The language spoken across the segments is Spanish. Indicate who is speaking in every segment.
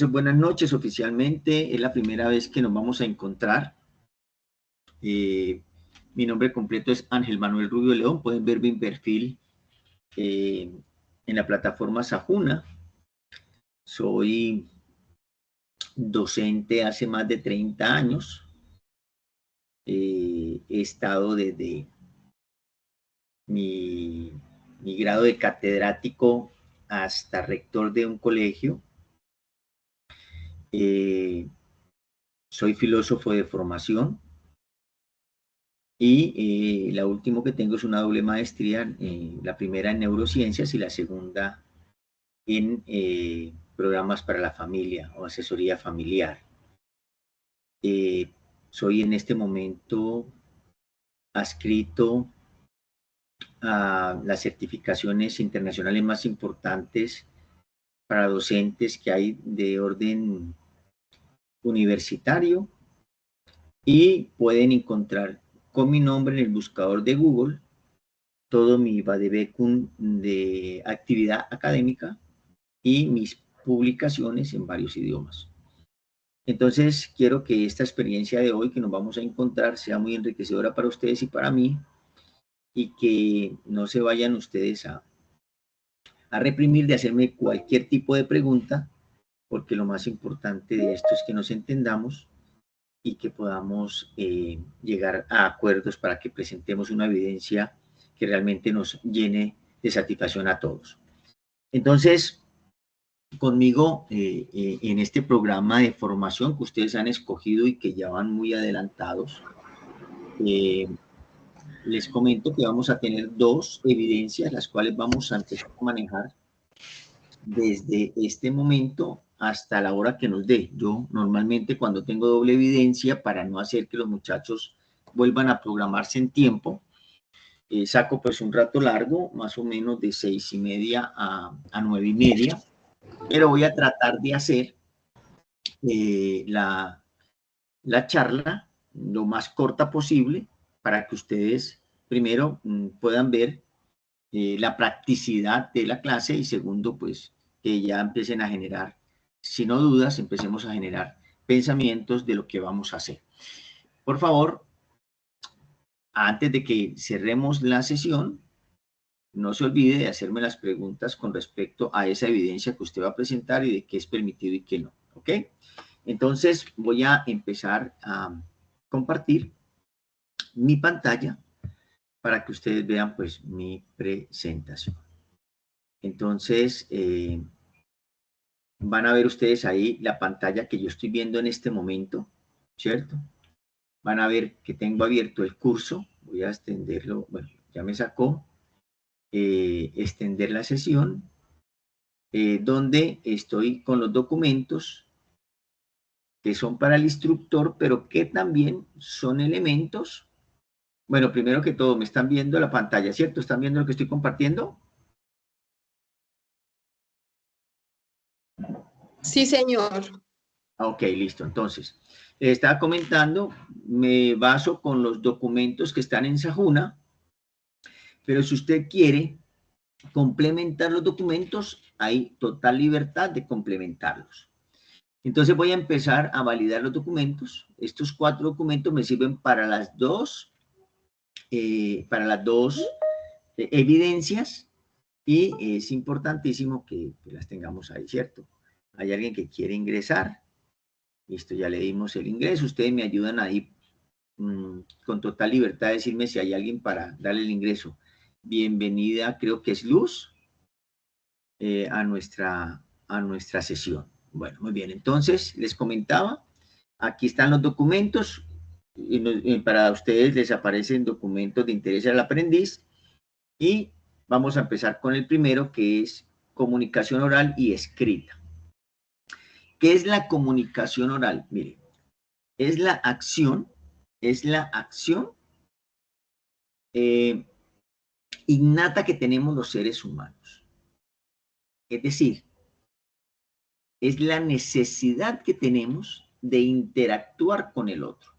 Speaker 1: Buenas noches, oficialmente es la primera vez que nos vamos a encontrar. Mi nombre completo es Ángel Manuel Rubio León. Pueden ver mi perfil en la plataforma Sajuna. Soy docente hace más de 30 años. He estado desde mi grado de catedrático hasta rector de un colegio. Soy filósofo de formación. Y la última que tengo es una doble maestría, la primera en neurociencias y la segunda en programas para la familia o asesoría familiar. Soy en este momento adscrito a las certificaciones internacionales más importantes para docentes que hay de orden universitario, y pueden encontrar con mi nombre en el buscador de Google todo mi vademecum de actividad académica y mis publicaciones en varios idiomas. Entonces, quiero que esta experiencia de hoy que nos vamos a encontrar sea muy enriquecedora para ustedes y para mí, y que no se vayan ustedes a reprimir de hacerme cualquier tipo de pregunta, porque lo más importante de esto es que nos entendamos y que podamos llegar a acuerdos para que presentemos una evidencia que realmente nos llene de satisfacción a todos. Entonces, conmigo en este programa de formación que ustedes han escogido y que ya van muy adelantados, les comento que vamos a tener dos evidencias, las cuales vamos a empezar a manejar desde este momento hasta la hora que nos dé. Yo normalmente cuando tengo doble evidencia, para no hacer que los muchachos vuelvan a programarse en tiempo, saco pues un rato largo, más o menos de 6:30 a 9:30, pero voy a tratar de hacer la charla lo más corta posible para que ustedes primero puedan ver la practicidad de la clase, y segundo, pues que ya empiecen a generar, si no dudas, empecemos a generar pensamientos de lo que vamos a hacer. Por favor, antes de que cerremos la sesión, no se olvide de hacerme las preguntas con respecto a esa evidencia que usted va a presentar y de qué es permitido y qué no, ¿ok? Entonces voy a empezar a compartir mi pantalla para que ustedes vean pues mi presentación. Entonces van a ver ustedes ahí la pantalla que yo estoy viendo en este momento, ¿cierto? Van a ver que tengo abierto el curso. Voy a extenderlo, bueno, ya me sacó, extender la sesión, donde estoy con los documentos que son para el instructor, pero que también son elementos. Bueno, primero que todo, me están viendo la pantalla, ¿cierto? ¿Están viendo lo que estoy compartiendo?
Speaker 2: Sí, señor.
Speaker 1: Ok, listo. Entonces, les estaba comentando, me baso con los documentos que están en Sajuna, pero si usted quiere complementar los documentos, hay total libertad de complementarlos. Entonces voy a empezar a validar los documentos. Estos 4 documentos me sirven para las dos evidencias, y es importantísimo que las tengamos ahí, ¿cierto? Hay alguien que quiere ingresar. Listo, ya le dimos el ingreso. Ustedes me ayudan ahí con total libertad de decirme si hay alguien para darle el ingreso. Bienvenida, creo que es Luz, a nuestra sesión. Bueno, muy bien. Entonces, les comentaba, aquí están los documentos. Y para ustedes les aparecen documentos de interés al aprendiz. Y vamos a empezar con el primero, que es comunicación oral y escrita. ¿Qué es la comunicación oral? Mire, es la acción innata que tenemos los seres humanos. Es decir, es la necesidad que tenemos de interactuar con el otro.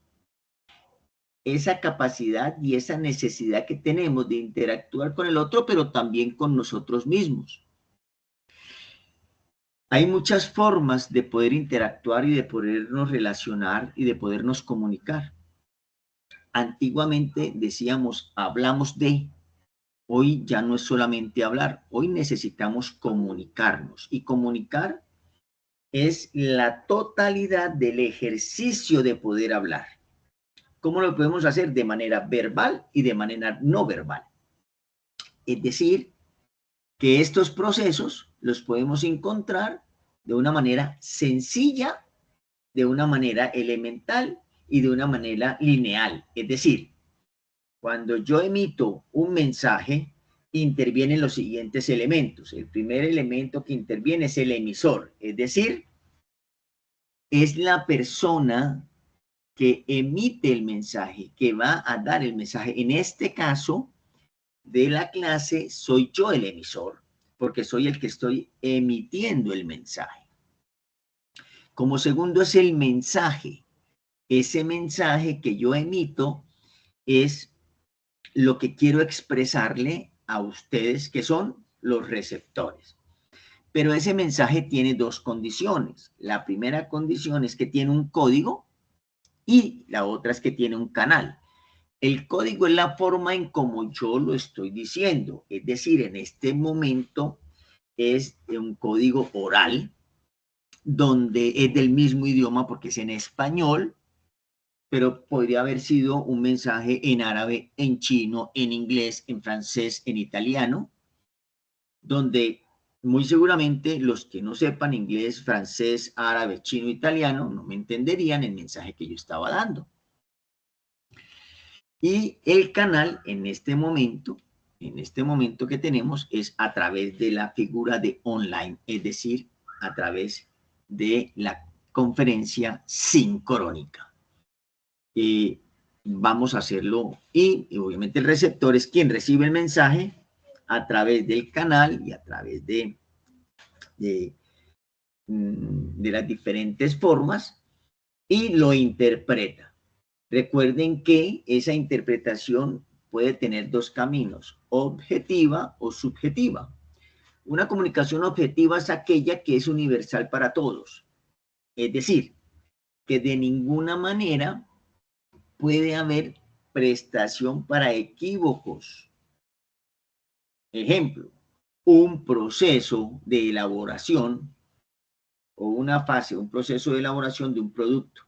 Speaker 1: Esa capacidad y esa necesidad que tenemos de interactuar con el otro, pero también con nosotros mismos. Hay muchas formas de poder interactuar y de podernos relacionar y de podernos comunicar. Antiguamente decíamos, hablamos de, hoy ya no es solamente hablar, hoy necesitamos comunicarnos. Y comunicar es la totalidad del ejercicio de poder hablar. ¿Cómo lo podemos hacer? De manera verbal y de manera no verbal. Es decir, que estos procesos los podemos encontrar de una manera sencilla, de una manera elemental y de una manera lineal. Es decir, cuando yo emito un mensaje, intervienen los siguientes elementos. El primer elemento que interviene es el emisor, es decir, es la persona que emite el mensaje, que va a dar el mensaje. En este caso de la clase, soy yo el emisor, porque soy el que estoy emitiendo el mensaje. Como segundo es el mensaje. Ese mensaje que yo emito es lo que quiero expresarle a ustedes, que son los receptores. Pero ese mensaje tiene dos condiciones. La primera condición es que tiene un código y la otra es que tiene un canal. El código es la forma en como yo lo estoy diciendo. Es decir, en este momento es un código oral, donde es del mismo idioma porque es en español, pero podría haber sido un mensaje en árabe, en chino, en inglés, en francés, en italiano, donde muy seguramente los que no sepan inglés, francés, árabe, chino, italiano, no me entenderían el mensaje que yo estaba dando. Y el canal en este momento que tenemos es a través de la figura de online, es decir, a través de la conferencia sincrónica. Vamos a hacerlo y obviamente el receptor es quien recibe el mensaje a través del canal y a través de las diferentes formas y lo interpreta. Recuerden que esa interpretación puede tener dos caminos, objetiva o subjetiva. Una comunicación objetiva es aquella que es universal para todos. Es decir, que de ninguna manera puede haber prestación para equívocos. Ejemplo, un proceso de elaboración o una fase, un proceso de elaboración de un producto.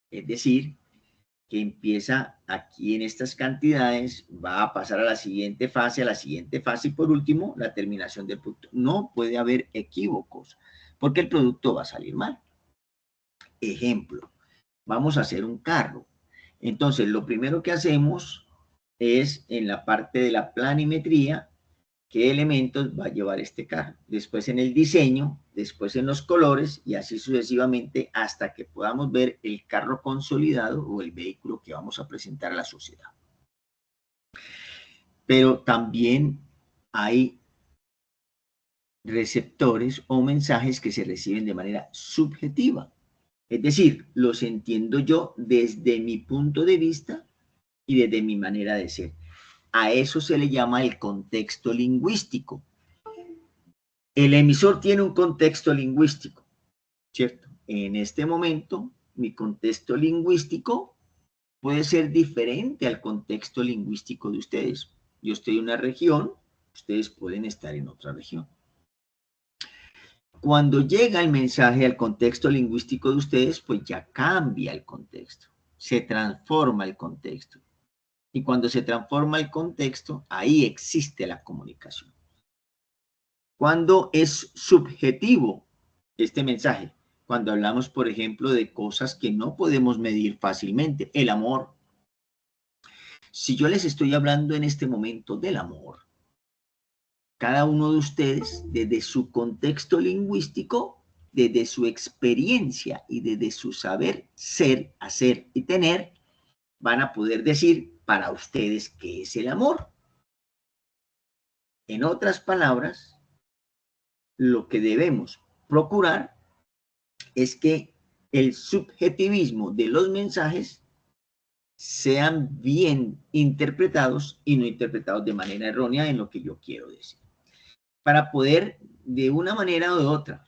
Speaker 1: Es decir, que empieza aquí en estas cantidades, va a pasar a la siguiente fase y por último, la terminación del producto. No puede haber equívocos porque el producto va a salir mal. Ejemplo, vamos a hacer un carro. Entonces, lo primero que hacemos es en la parte de la planimetría, qué elementos va a llevar este carro. Después en el diseño, después en los colores y así sucesivamente hasta que podamos ver el carro consolidado o el vehículo que vamos a presentar a la sociedad. Pero también hay receptores o mensajes que se reciben de manera subjetiva. Es decir, los entiendo yo desde mi punto de vista y desde mi manera de ser. A eso se le llama el contexto lingüístico. El emisor tiene un contexto lingüístico, ¿cierto? En este momento, mi contexto lingüístico puede ser diferente al contexto lingüístico de ustedes. Yo estoy en una región, ustedes pueden estar en otra región. Cuando llega el mensaje al contexto lingüístico de ustedes, pues ya cambia el contexto, se transforma el contexto. Y cuando se transforma el contexto, ahí existe la comunicación. Cuando es subjetivo este mensaje, cuando hablamos, por ejemplo, de cosas que no podemos medir fácilmente, el amor. Si yo les estoy hablando en este momento del amor, cada uno de ustedes, desde su contexto lingüístico, desde su experiencia y desde su saber ser, hacer y tener, van a poder decir para ustedes qué es el amor. En otras palabras, lo que debemos procurar es que el subjetivismo de los mensajes sean bien interpretados y no interpretados de manera errónea en lo que yo quiero decir. Para poder, de una manera o de otra,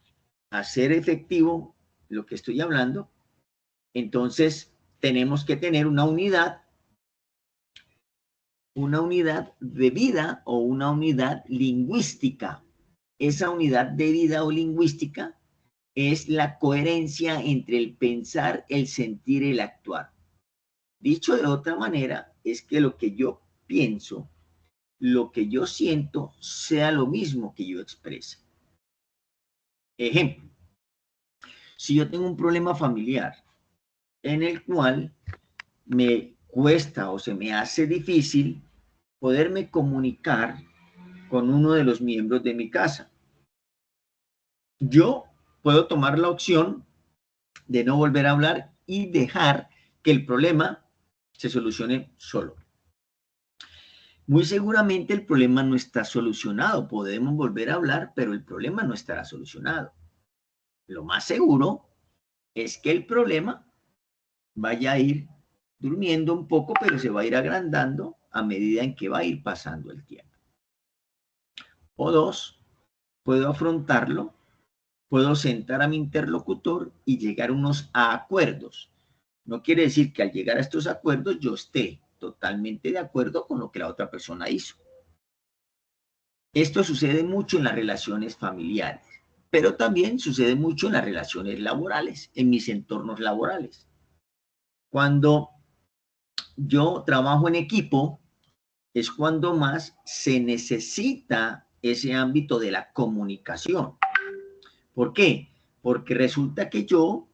Speaker 1: hacer efectivo lo que estoy hablando, entonces tenemos que tener una unidad de vida o una unidad lingüística. Esa unidad de vida o lingüística es la coherencia entre el pensar, el sentir y el actuar. Dicho de otra manera, es que lo que yo pienso, lo que yo siento, sea lo mismo que yo exprese. Ejemplo, si yo tengo un problema familiar en el cual me cuesta o se me hace difícil poderme comunicar con uno de los miembros de mi casa, yo puedo tomar la opción de no volver a hablar y dejar que el problema se solucione solo. Muy seguramente el problema no está solucionado. Podemos volver a hablar, pero el problema no estará solucionado. Lo más seguro es que el problema vaya a ir durmiendo un poco, pero se va a ir agrandando a medida en que va a ir pasando el tiempo. O dos, puedo afrontarlo, puedo sentar a mi interlocutor y llegar a unos acuerdos. No quiere decir que al llegar a estos acuerdos yo esté totalmente de acuerdo con lo que la otra persona hizo. Esto sucede mucho en las relaciones familiares, pero también sucede mucho en las relaciones laborales, en mis entornos laborales. Cuando yo trabajo en equipo, es cuando más se necesita ese ámbito de la comunicación. ¿Por qué? Porque resulta que yo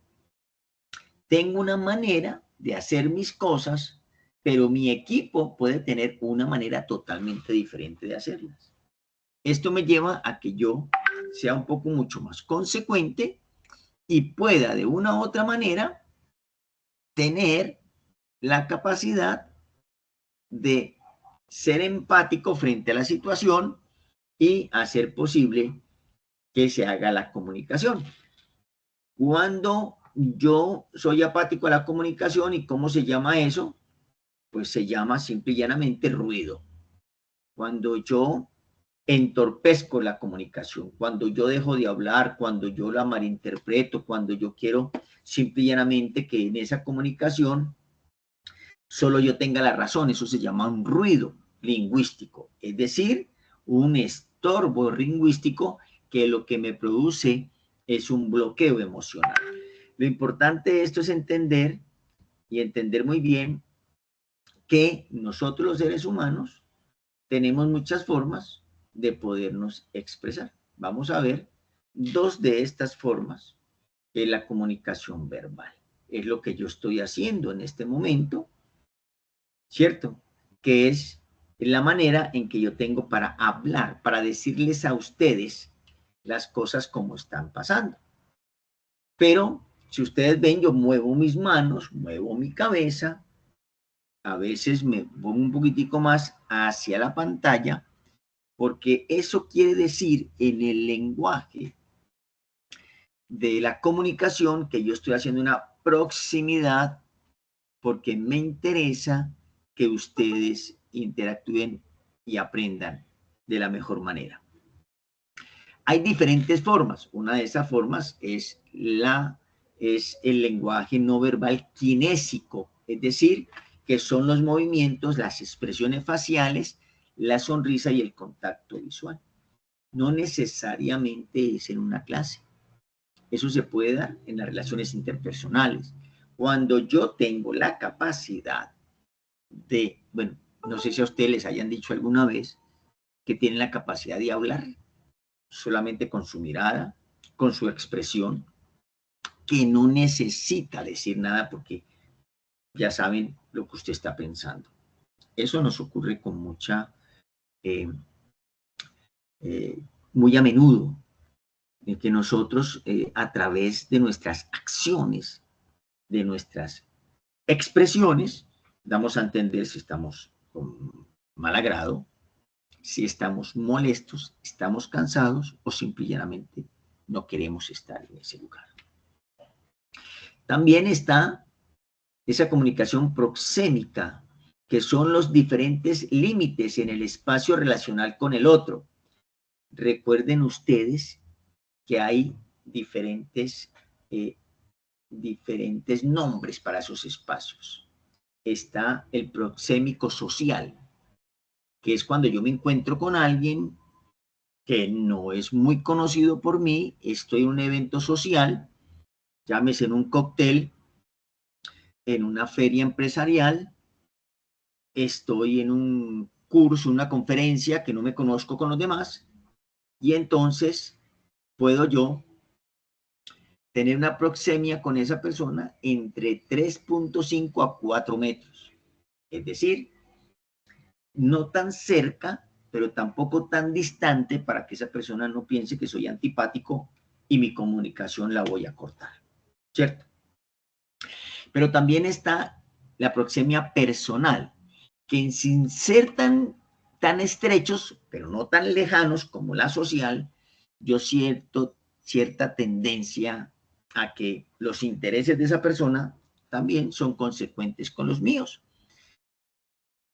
Speaker 1: tengo una manera de hacer mis cosas, pero mi equipo puede tener una manera totalmente diferente de hacerlas. Esto me lleva a que yo sea un poco mucho más consecuente y pueda de una u otra manera tener la capacidad de ser empático frente a la situación y hacer posible que se haga la comunicación. Cuando yo soy apático a la comunicación, ¿y cómo se llama eso? Pues se llama simple y llanamente ruido. Cuando yo entorpezco la comunicación, cuando yo dejo de hablar, cuando yo la malinterpreto, cuando yo quiero simple y llanamente que en esa comunicación solo yo tenga la razón, eso se llama un ruido lingüístico, es decir, un estorbo lingüístico que lo que me produce es un bloqueo emocional. Lo importante de esto es entender y entender muy bien que nosotros los seres humanos tenemos muchas formas de podernos expresar. Vamos a ver dos de estas formas de la comunicación verbal. Es lo que yo estoy haciendo en este momento, ¿cierto? Que es la manera en que yo tengo para hablar, para decirles a ustedes las cosas como están pasando. Pero si ustedes ven, yo muevo mis manos, muevo mi cabeza, a veces me pongo un poquitico más hacia la pantalla, porque eso quiere decir en el lenguaje de la comunicación que yo estoy haciendo una proximidad porque me interesa que ustedes interactúen y aprendan de la mejor manera. Hay diferentes formas. Una de esas formas es el lenguaje no verbal kinésico, es decir, que son los movimientos, las expresiones faciales, la sonrisa y el contacto visual. No necesariamente es en una clase. Eso se puede dar en las relaciones interpersonales. Cuando yo tengo la capacidad de, bueno, no sé si a ustedes les hayan dicho alguna vez que tienen la capacidad de hablar solamente con su mirada, con su expresión, que no necesita decir nada porque ya saben lo que usted está pensando. Eso nos ocurre con eh, muy a menudo, en que nosotros a través de nuestras acciones, de nuestras expresiones, damos a entender si estamos con mal agrado, si estamos molestos, estamos cansados o simplemente no queremos estar en ese lugar. También está esa comunicación proxémica, que son los diferentes límites en el espacio relacional con el otro. Recuerden ustedes que hay diferentes, diferentes nombres para esos espacios. Está el proxémico social, que es cuando yo me encuentro con alguien que no es muy conocido por mí, estoy en un evento social, llámese en un cóctel, en una feria empresarial, estoy en un curso, una conferencia que no me conozco con los demás, y entonces puedo yo tener una proxemia con esa persona entre 3.5 a 4 metros. Es decir, no tan cerca, pero tampoco tan distante para que esa persona no piense que soy antipático y mi comunicación la voy a cortar, ¿cierto? Pero también está la proxemia personal, que sin ser tan estrechos, pero no tan lejanos como la social, yo cierta tendencia a que los intereses de esa persona también son consecuentes con los míos.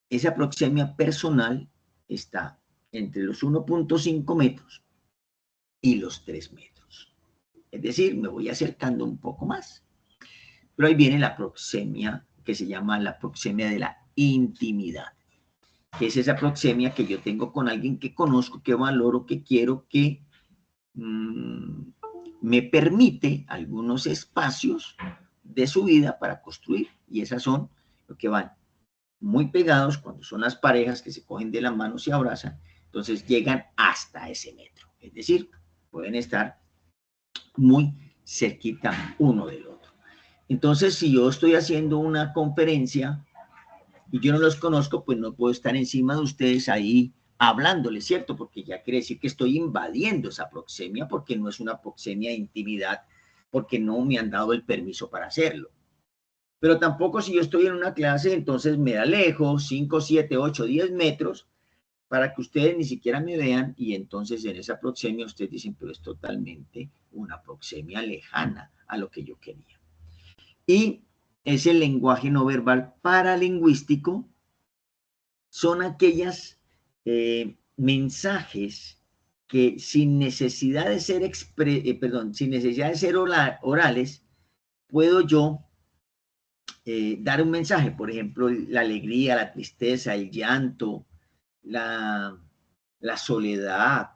Speaker 1: Esa proxemia personal está entre los 1.5 metros y los 3 metros. Es decir, me voy acercando un poco más. Pero ahí viene la proxemia que se llama la proxemia de la intimidad, que es esa proxemia que yo tengo con alguien que conozco, que valoro, que quiero, que me permite algunos espacios de su vida para construir. Y esas son lo que van muy pegados cuando son las parejas que se cogen de la mano, se abrazan, entonces llegan hasta ese metro. Es decir, pueden estar muy cerquita uno del otro. Entonces, si yo estoy haciendo una conferencia y yo no los conozco, pues no puedo estar encima de ustedes ahí hablándoles, ¿cierto? Porque ya quiere decir que estoy invadiendo esa proxemia, porque no es una proxemia de intimidad, porque no me han dado el permiso para hacerlo. Pero tampoco si yo estoy en una clase, entonces me alejo 5, 7, 8, 10 metros para que ustedes ni siquiera me vean y entonces en esa proxemia ustedes dicen, pero es totalmente una proxemia lejana a lo que yo quería. Y ese lenguaje no verbal paralingüístico son aquellas mensajes que sin necesidad de ser, sin necesidad de ser orales, puedo yo dar un mensaje, por ejemplo, la alegría, la tristeza, el llanto, la soledad,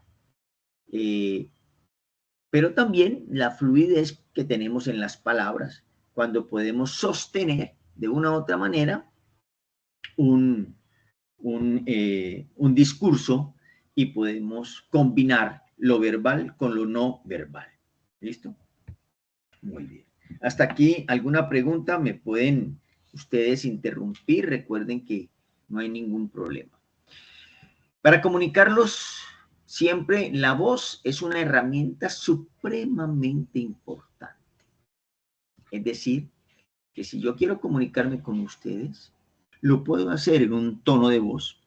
Speaker 1: pero también la fluidez que tenemos en las palabras cuando podemos sostener de una u otra manera un discurso y podemos combinar lo verbal con lo no verbal. ¿Listo? Muy bien. Hasta aquí, ¿alguna pregunta? Me pueden ustedes interrumpir. Recuerden que no hay ningún problema. Para comunicarlos, siempre la voz es una herramienta supremamente importante. Es decir, que si yo quiero comunicarme con ustedes, lo puedo hacer en un tono de voz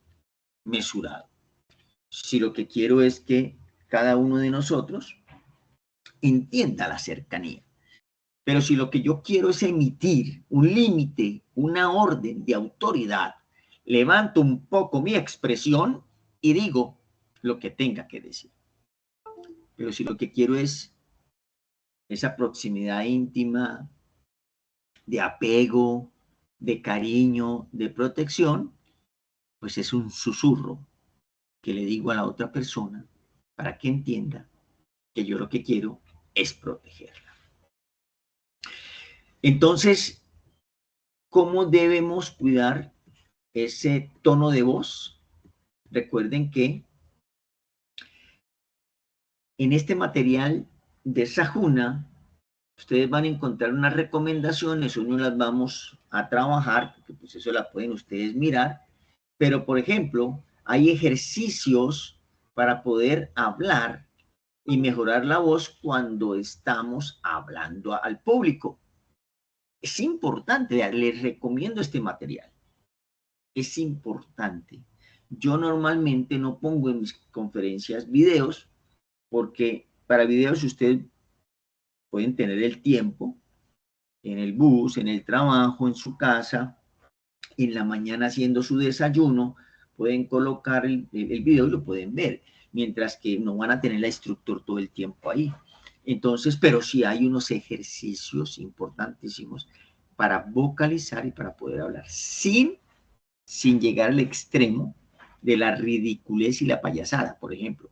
Speaker 1: mesurado. Si lo que quiero es que cada uno de nosotros entienda la cercanía. Pero si lo que yo quiero es emitir un límite, una orden de autoridad, levanto un poco mi expresión y digo lo que tenga que decir. Pero si lo que quiero es esa proximidad íntima, de apego, de cariño, de protección, pues es un susurro que le digo a la otra persona para que entienda que yo lo que quiero es protegerla. Entonces, ¿cómo debemos cuidar ese tono de voz? Recuerden que en este material de Sahuna, ustedes van a encontrar unas recomendaciones, uno las vamos a trabajar, porque pues eso la pueden ustedes mirar, pero por ejemplo, hay ejercicios para poder hablar y mejorar la voz cuando estamos hablando al público. Es importante, les recomiendo este material. Es importante. Yo normalmente no pongo en mis conferencias videos porque para videos ustedes pueden tener el tiempo en el bus, en el trabajo, en su casa, en la mañana haciendo su desayuno, pueden colocar el video y lo pueden ver, mientras que no van a tener la instructor todo el tiempo ahí. Entonces, pero sí hay unos ejercicios importantísimos para vocalizar y para poder hablar sin llegar al extremo de la ridiculez y la payasada. Por ejemplo,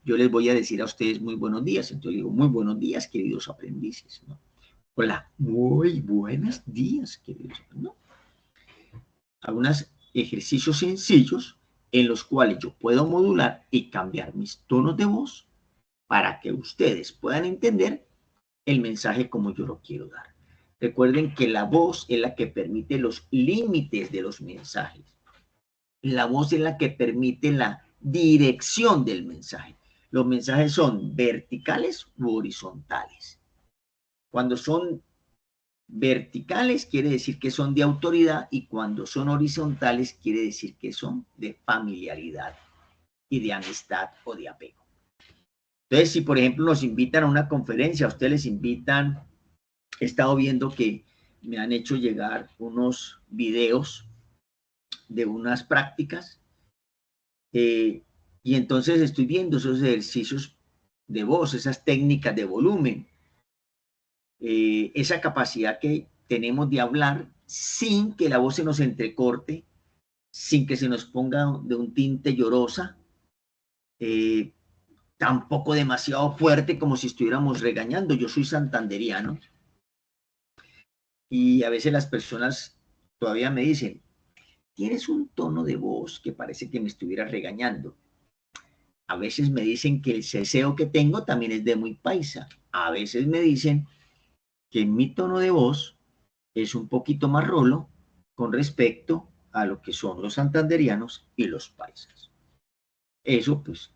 Speaker 1: yo les voy a decir a ustedes muy buenos días, entonces digo, muy buenos días, queridos aprendices, ¿no? Hola, muy buenos días, queridos aprendices, ¿no? Algunos ejercicios sencillos en los cuales yo puedo modular y cambiar mis tonos de voz para que ustedes puedan entender el mensaje como yo lo quiero dar. Recuerden que la voz es la que permite los límites de los mensajes. La voz es la que permite la dirección del mensaje. Los mensajes son verticales u horizontales. Cuando son verticales quiere decir que son de autoridad y cuando son horizontales quiere decir que son de familiaridad y de amistad o de apego. Entonces, si por ejemplo nos invitan a una conferencia, a ustedes les invitan, he estado viendo que me han hecho llegar unos videos de unas prácticas y entonces estoy viendo esos ejercicios de voz, esas técnicas de volumen, esa capacidad que tenemos de hablar sin que la voz se nos entrecorte, sin que se nos ponga de un tinte llorosa, eh, tampoco demasiado fuerte como si estuviéramos regañando. Yo soy santanderiano y a veces las personas todavía me dicen, tienes un tono de voz que parece que me estuviera regañando. A veces me dicen que el ceseo que tengo también es de muy paisa. A veces me dicen que mi tono de voz es un poquito más rolo con respecto a lo que son los santanderianos y los paisas. Eso pues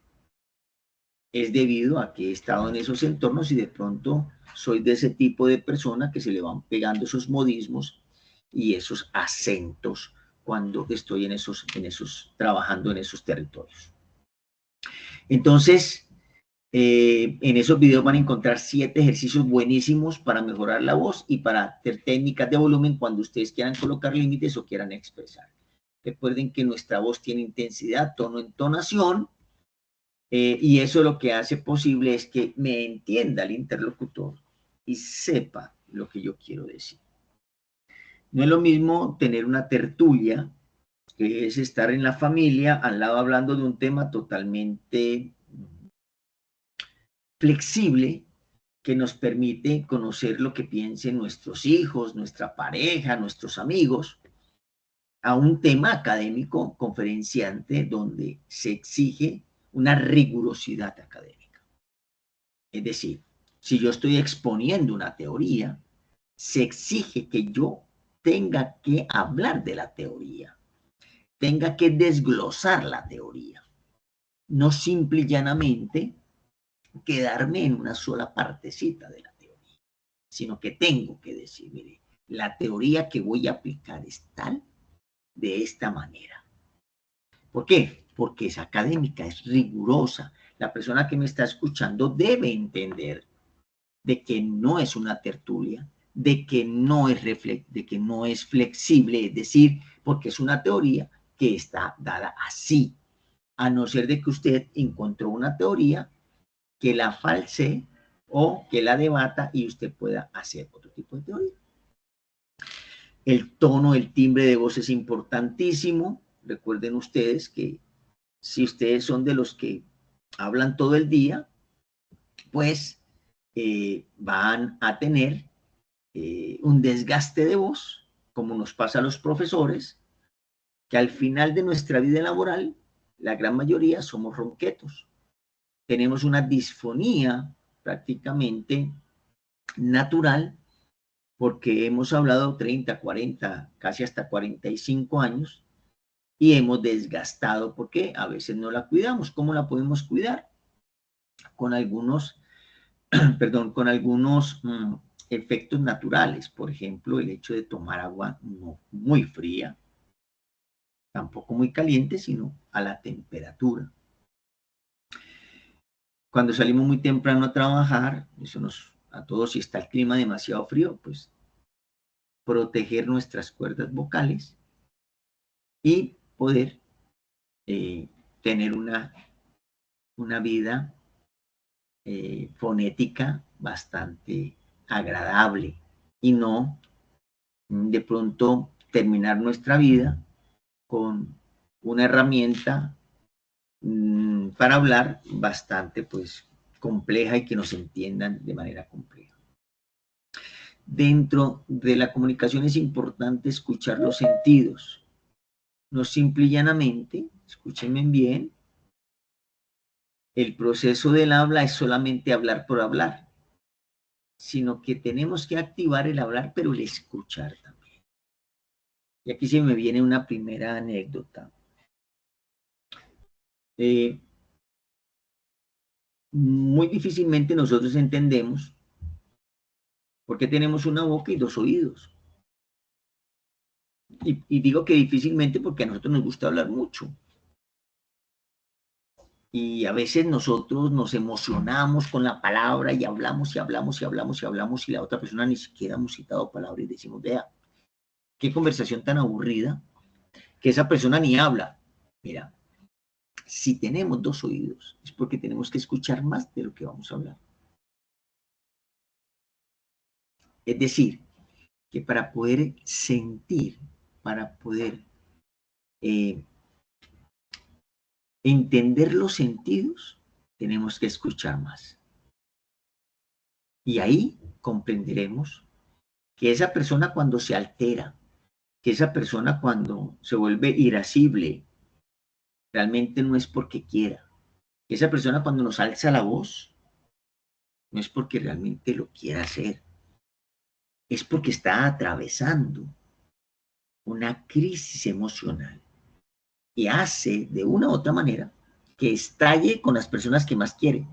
Speaker 1: es debido a que he estado en esos entornos y de pronto soy de ese tipo de persona que se le van pegando esos modismos y esos acentos cuando estoy trabajando en esos territorios. Entonces, en esos videos van a encontrar 7 ejercicios buenísimos para mejorar la voz y para hacer técnicas de volumen cuando ustedes quieran colocar límites o quieran expresar. Recuerden que nuestra voz tiene intensidad, tono, entonación, y eso lo que hace posible es que me entienda el interlocutor y sepa lo que yo quiero decir. No es lo mismo tener una tertulia, que es estar en la familia al lado hablando de un tema totalmente flexible que nos permite conocer lo que piensen nuestros hijos, nuestra pareja, nuestros amigos, a un tema académico conferenciante donde se exige una rigurosidad académica. Es decir, si yo estoy exponiendo una teoría, se exige que yo tenga que hablar de la teoría, tenga que desglosar la teoría, no simple y llanamente quedarme en una sola partecita de la teoría, sino que tengo que decir, mire, la teoría que voy a aplicar es tal de esta manera. ¿Por qué? Porque es académica, es rigurosa. La persona que me está escuchando debe entender de que no es una tertulia, de que no es flexible, es decir, porque es una teoría que está dada así, a no ser de que usted encontró una teoría que la falsee o que la debata y usted pueda hacer otro tipo de teoría. El tono, el timbre de voz es importantísimo. Recuerden ustedes que si ustedes son de los que hablan todo el día, pues van a tener un desgaste de voz, como nos pasa a los profesores, que al final de nuestra vida laboral, la gran mayoría somos ronquetos. Tenemos una disfonía prácticamente natural porque hemos hablado 30, 40, casi hasta 45 años y hemos desgastado porque a veces no la cuidamos. ¿Cómo la podemos cuidar? Con algunos, perdón, con algunos efectos naturales. Por ejemplo, el hecho de tomar agua no muy fría, tampoco muy caliente, sino a la temperatura. Cuando salimos muy temprano a trabajar, eso a todos, si está el clima demasiado frío, pues proteger nuestras cuerdas vocales y poder tener una vida fonética bastante agradable y no de pronto terminar nuestra vida con una herramienta para hablar bastante pues compleja y que nos entiendan de manera compleja. Dentro de la comunicación es importante escuchar los sentidos, no simple y llanamente, escúchenme bien, el proceso del habla es solamente hablar por hablar, sino que tenemos que activar el hablar, pero el escuchar también. Y aquí se me viene una primera anécdota. Muy difícilmente nosotros entendemos por qué tenemos una boca y dos oídos. Y digo que difícilmente porque a nosotros nos gusta hablar mucho. Y a veces nosotros nos emocionamos con la palabra y hablamos y hablamos y hablamos y hablamos y la otra persona ni siquiera hemos citado palabra y decimos, vea, qué conversación tan aburrida, que esa persona ni habla. Mira, si tenemos dos oídos es porque tenemos que escuchar más de lo que vamos a hablar. Es decir, que para poder sentir, para poder entender los sentidos, tenemos que escuchar más. Y ahí comprenderemos que esa persona cuando se altera, que esa persona cuando se vuelve irascible, realmente no es porque quiera. Que esa persona cuando nos alza la voz, no es porque realmente lo quiera hacer. Es porque está atravesando una crisis emocional y hace de una u otra manera que estalle con las personas que más quiere.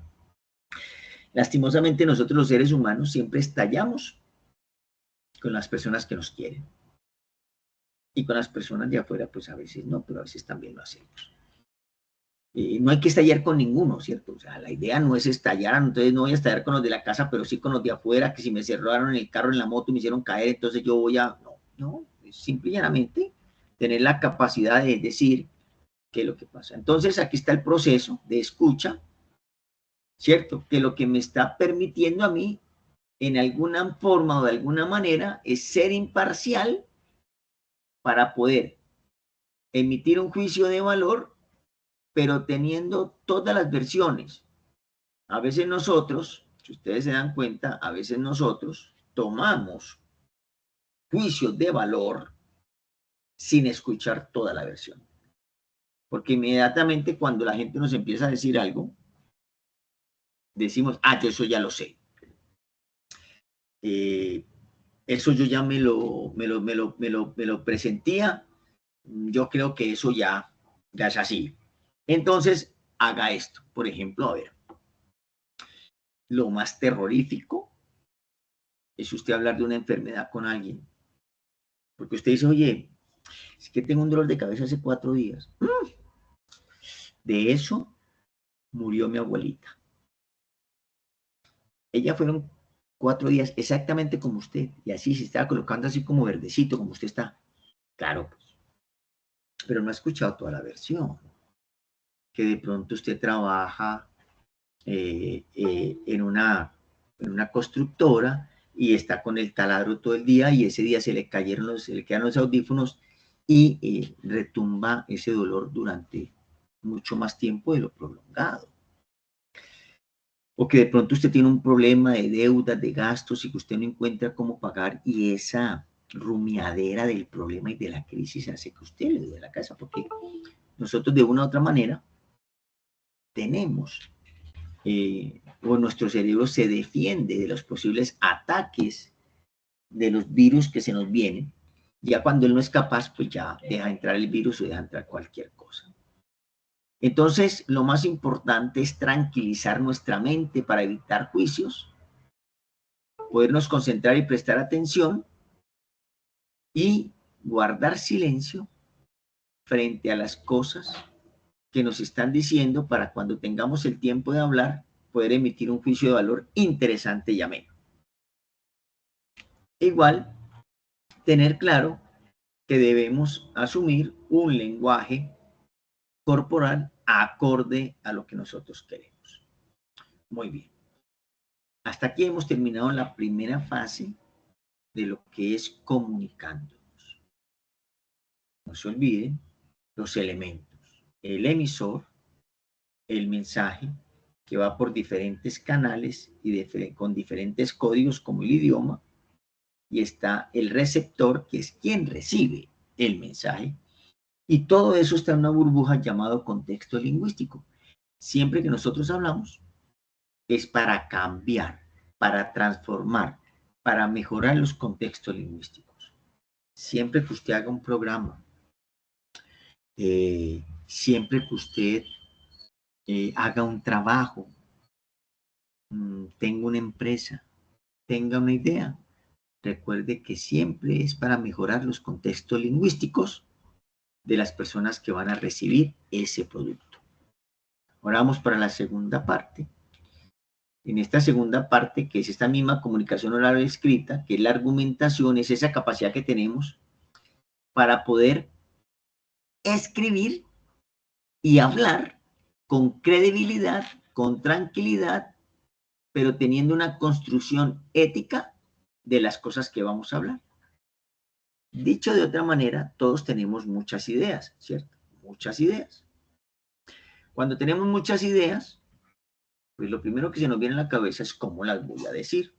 Speaker 1: Lastimosamente nosotros los seres humanos siempre estallamos con las personas que nos quieren. Y con las personas de afuera, pues a veces no, pero a veces también lo hacemos. No hay que estallar con ninguno, ¿cierto? O sea, la idea no es estallar, entonces no voy a estallar con los de la casa, pero sí con los de afuera, que si me cerraron el carro en la moto y me hicieron caer, entonces yo voy a... No, es simple y llanamente tener la capacidad de decir qué es lo que pasa. Entonces aquí está el proceso de escucha, ¿cierto? Que lo que me está permitiendo a mí, en alguna forma o de alguna manera, es ser imparcial para poder emitir un juicio de valor, pero teniendo todas las versiones. A veces nosotros, si ustedes se dan cuenta, a veces nosotros tomamos juicios de valor sin escuchar toda la versión. Porque inmediatamente cuando la gente nos empieza a decir algo, decimos, yo eso ya lo sé. Eso yo ya me lo presentía. Yo creo que eso ya es así. Entonces, haga esto. Por ejemplo, a ver, lo más terrorífico es usted hablar de una enfermedad con alguien. Porque usted dice, oye, es que tengo un dolor de cabeza hace 4 días. De eso murió mi abuelita. Ella fueron 4 días exactamente como usted. Y así se estaba colocando así como verdecito, como usted está. Claro, pues. Pero no ha escuchado toda la versión. Que de pronto usted trabaja en una constructora y está con el taladro todo el día y ese día se le quedan los audífonos y retumba ese dolor durante mucho más tiempo de lo prolongado. O que de pronto usted tiene un problema de deudas, de gastos y que usted no encuentra cómo pagar y esa rumiadera del problema y de la crisis hace que usted le dé la casa, porque nosotros de una u otra manera tenemos o nuestro cerebro se defiende de los posibles ataques de los virus que se nos vienen. Ya cuando él no es capaz, pues ya deja entrar el virus o deja entrar cualquier cosa. Entonces, lo más importante es tranquilizar nuestra mente para evitar juicios, podernos concentrar y prestar atención y guardar silencio frente a las cosas que nos están diciendo para cuando tengamos el tiempo de hablar, poder emitir un juicio de valor interesante y ameno. Igual, tener claro que debemos asumir un lenguaje corporal acorde a lo que nosotros queremos. Muy bien. Hasta aquí hemos terminado la primera fase de lo que es comunicándonos. No se olviden los elementos: el emisor, el mensaje que va por diferentes canales y con diferentes códigos como el idioma, y está el receptor, que es quien recibe el mensaje, y todo eso está en una burbuja llamado contexto lingüístico. Siempre que nosotros hablamos es para cambiar, para transformar, para mejorar los contextos lingüísticos. Siempre que usted haga un programa, siempre que usted haga un trabajo, tenga una empresa, tenga una idea, recuerde que siempre es para mejorar los contextos lingüísticos de las personas que van a recibir ese producto. Ahora vamos para la segunda parte. En esta segunda parte, que es esta misma comunicación oral escrita, que es la argumentación, es esa capacidad que tenemos para poder escribir y hablar con credibilidad, con tranquilidad, pero teniendo una construcción ética de las cosas que vamos a hablar. Dicho de otra manera, todos tenemos muchas ideas, ¿cierto? Muchas ideas. Cuando tenemos muchas ideas, pues lo primero que se nos viene a la cabeza es cómo las voy a decir.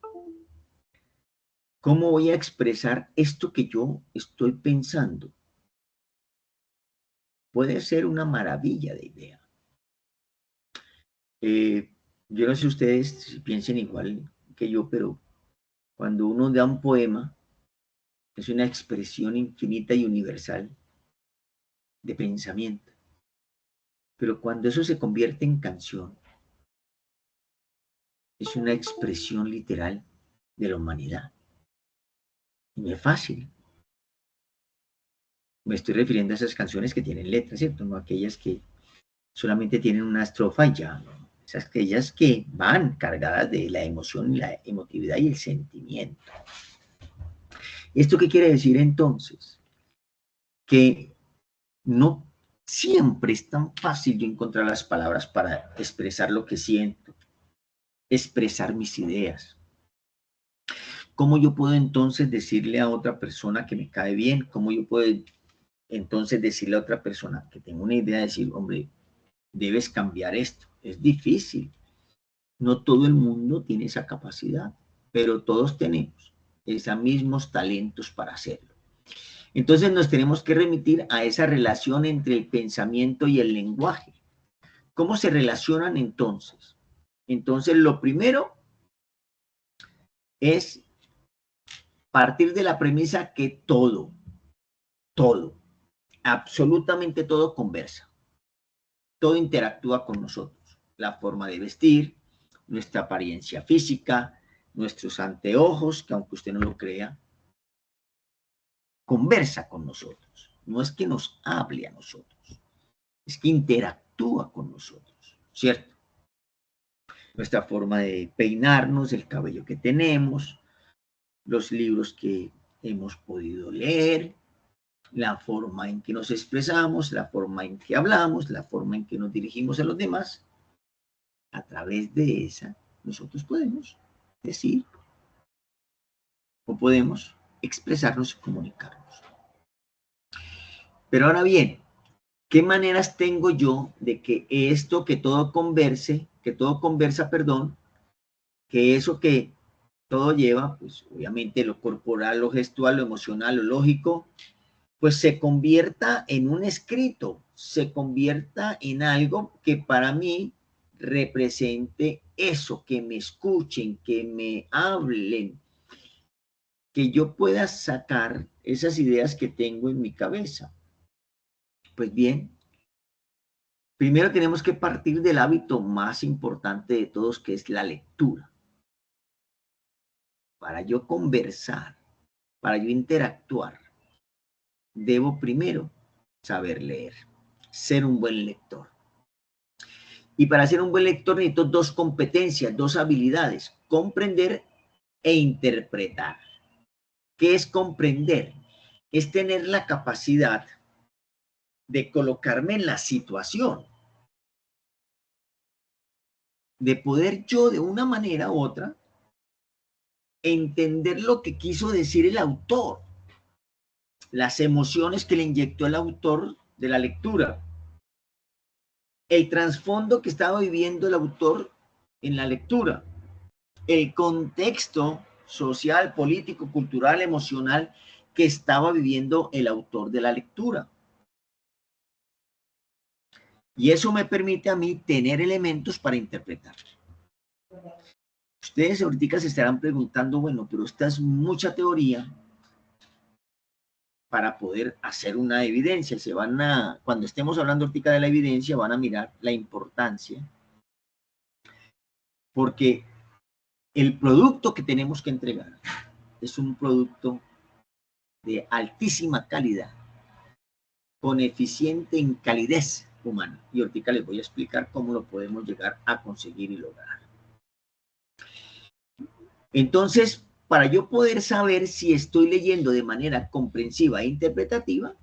Speaker 1: ¿Cómo voy a expresar esto que yo estoy pensando? Puede ser una maravilla de idea. Yo no sé ustedes si piensen igual que yo, pero cuando uno da un poema, es una expresión infinita y universal de pensamiento. Pero cuando eso se convierte en canción, es una expresión literal de la humanidad. Y no es fácil. Me estoy refiriendo a esas canciones que tienen letras, ¿cierto? No aquellas que solamente tienen una estrofa y ya, ¿no? Esas aquellas que van cargadas de la emoción, la emotividad y el sentimiento. ¿Esto qué quiere decir entonces? Que no siempre es tan fácil yo encontrar las palabras para expresar lo que siento, expresar mis ideas. ¿Cómo yo puedo entonces decirle a otra persona que me cae bien? ¿Cómo yo puedo entonces decirle a otra persona que tengo una idea de decir, hombre, debes cambiar esto? Es difícil. No todo el mundo tiene esa capacidad, pero todos tenemos esos mismos talentos para hacerlo. Entonces nos tenemos que remitir a esa relación entre el pensamiento y el lenguaje. ¿Cómo se relacionan entonces? Entonces lo primero es partir de la premisa que todo, absolutamente todo conversa, todo interactúa con nosotros. La forma de vestir, nuestra apariencia física, nuestros anteojos, que aunque usted no lo crea, conversa con nosotros. No es que nos hable a nosotros, es que interactúa con nosotros, ¿cierto? Nuestra forma de peinarnos, el cabello que tenemos, los libros que hemos podido leer, la forma en que nos expresamos, la forma en que hablamos, la forma en que nos dirigimos a los demás. A través de esa, nosotros podemos decir o podemos expresarnos y comunicarnos. Pero ahora bien, ¿qué maneras tengo yo de que esto, que todo conversa, perdón, que eso que todo lleva, pues obviamente lo corporal, lo gestual, lo emocional, lo lógico, pues se convierta en un escrito, se convierta en algo que para mí represente eso, que me escuchen, que me hablen, que yo pueda sacar esas ideas que tengo en mi cabeza? Pues bien, primero tenemos que partir del hábito más importante de todos, que es la lectura. Para yo conversar, para yo interactuar, debo primero saber leer, ser un buen lector. Y para ser un buen lector necesito dos competencias, dos habilidades: comprender e interpretar. ¿Qué es comprender? Es tener la capacidad de colocarme en la situación, de poder yo de una manera u otra entender lo que quiso decir el autor, las emociones que le inyectó el autor de la lectura, el trasfondo que estaba viviendo el autor en la lectura, el contexto social, político, cultural, emocional que estaba viviendo el autor de la lectura. Y eso me permite a mí tener elementos para interpretar. Ustedes ahorita se estarán preguntando, bueno, pero esta es mucha teoría para poder hacer una evidencia. Cuando estemos hablando ahorita de la evidencia, van a mirar la importancia, porque el producto que tenemos que entregar es un producto de altísima calidad, con eficiente en calidez humana. Y ahorita les voy a explicar cómo lo podemos llegar a conseguir y lograr. Entonces, para yo poder saber si estoy leyendo de manera comprensiva e interpretativa,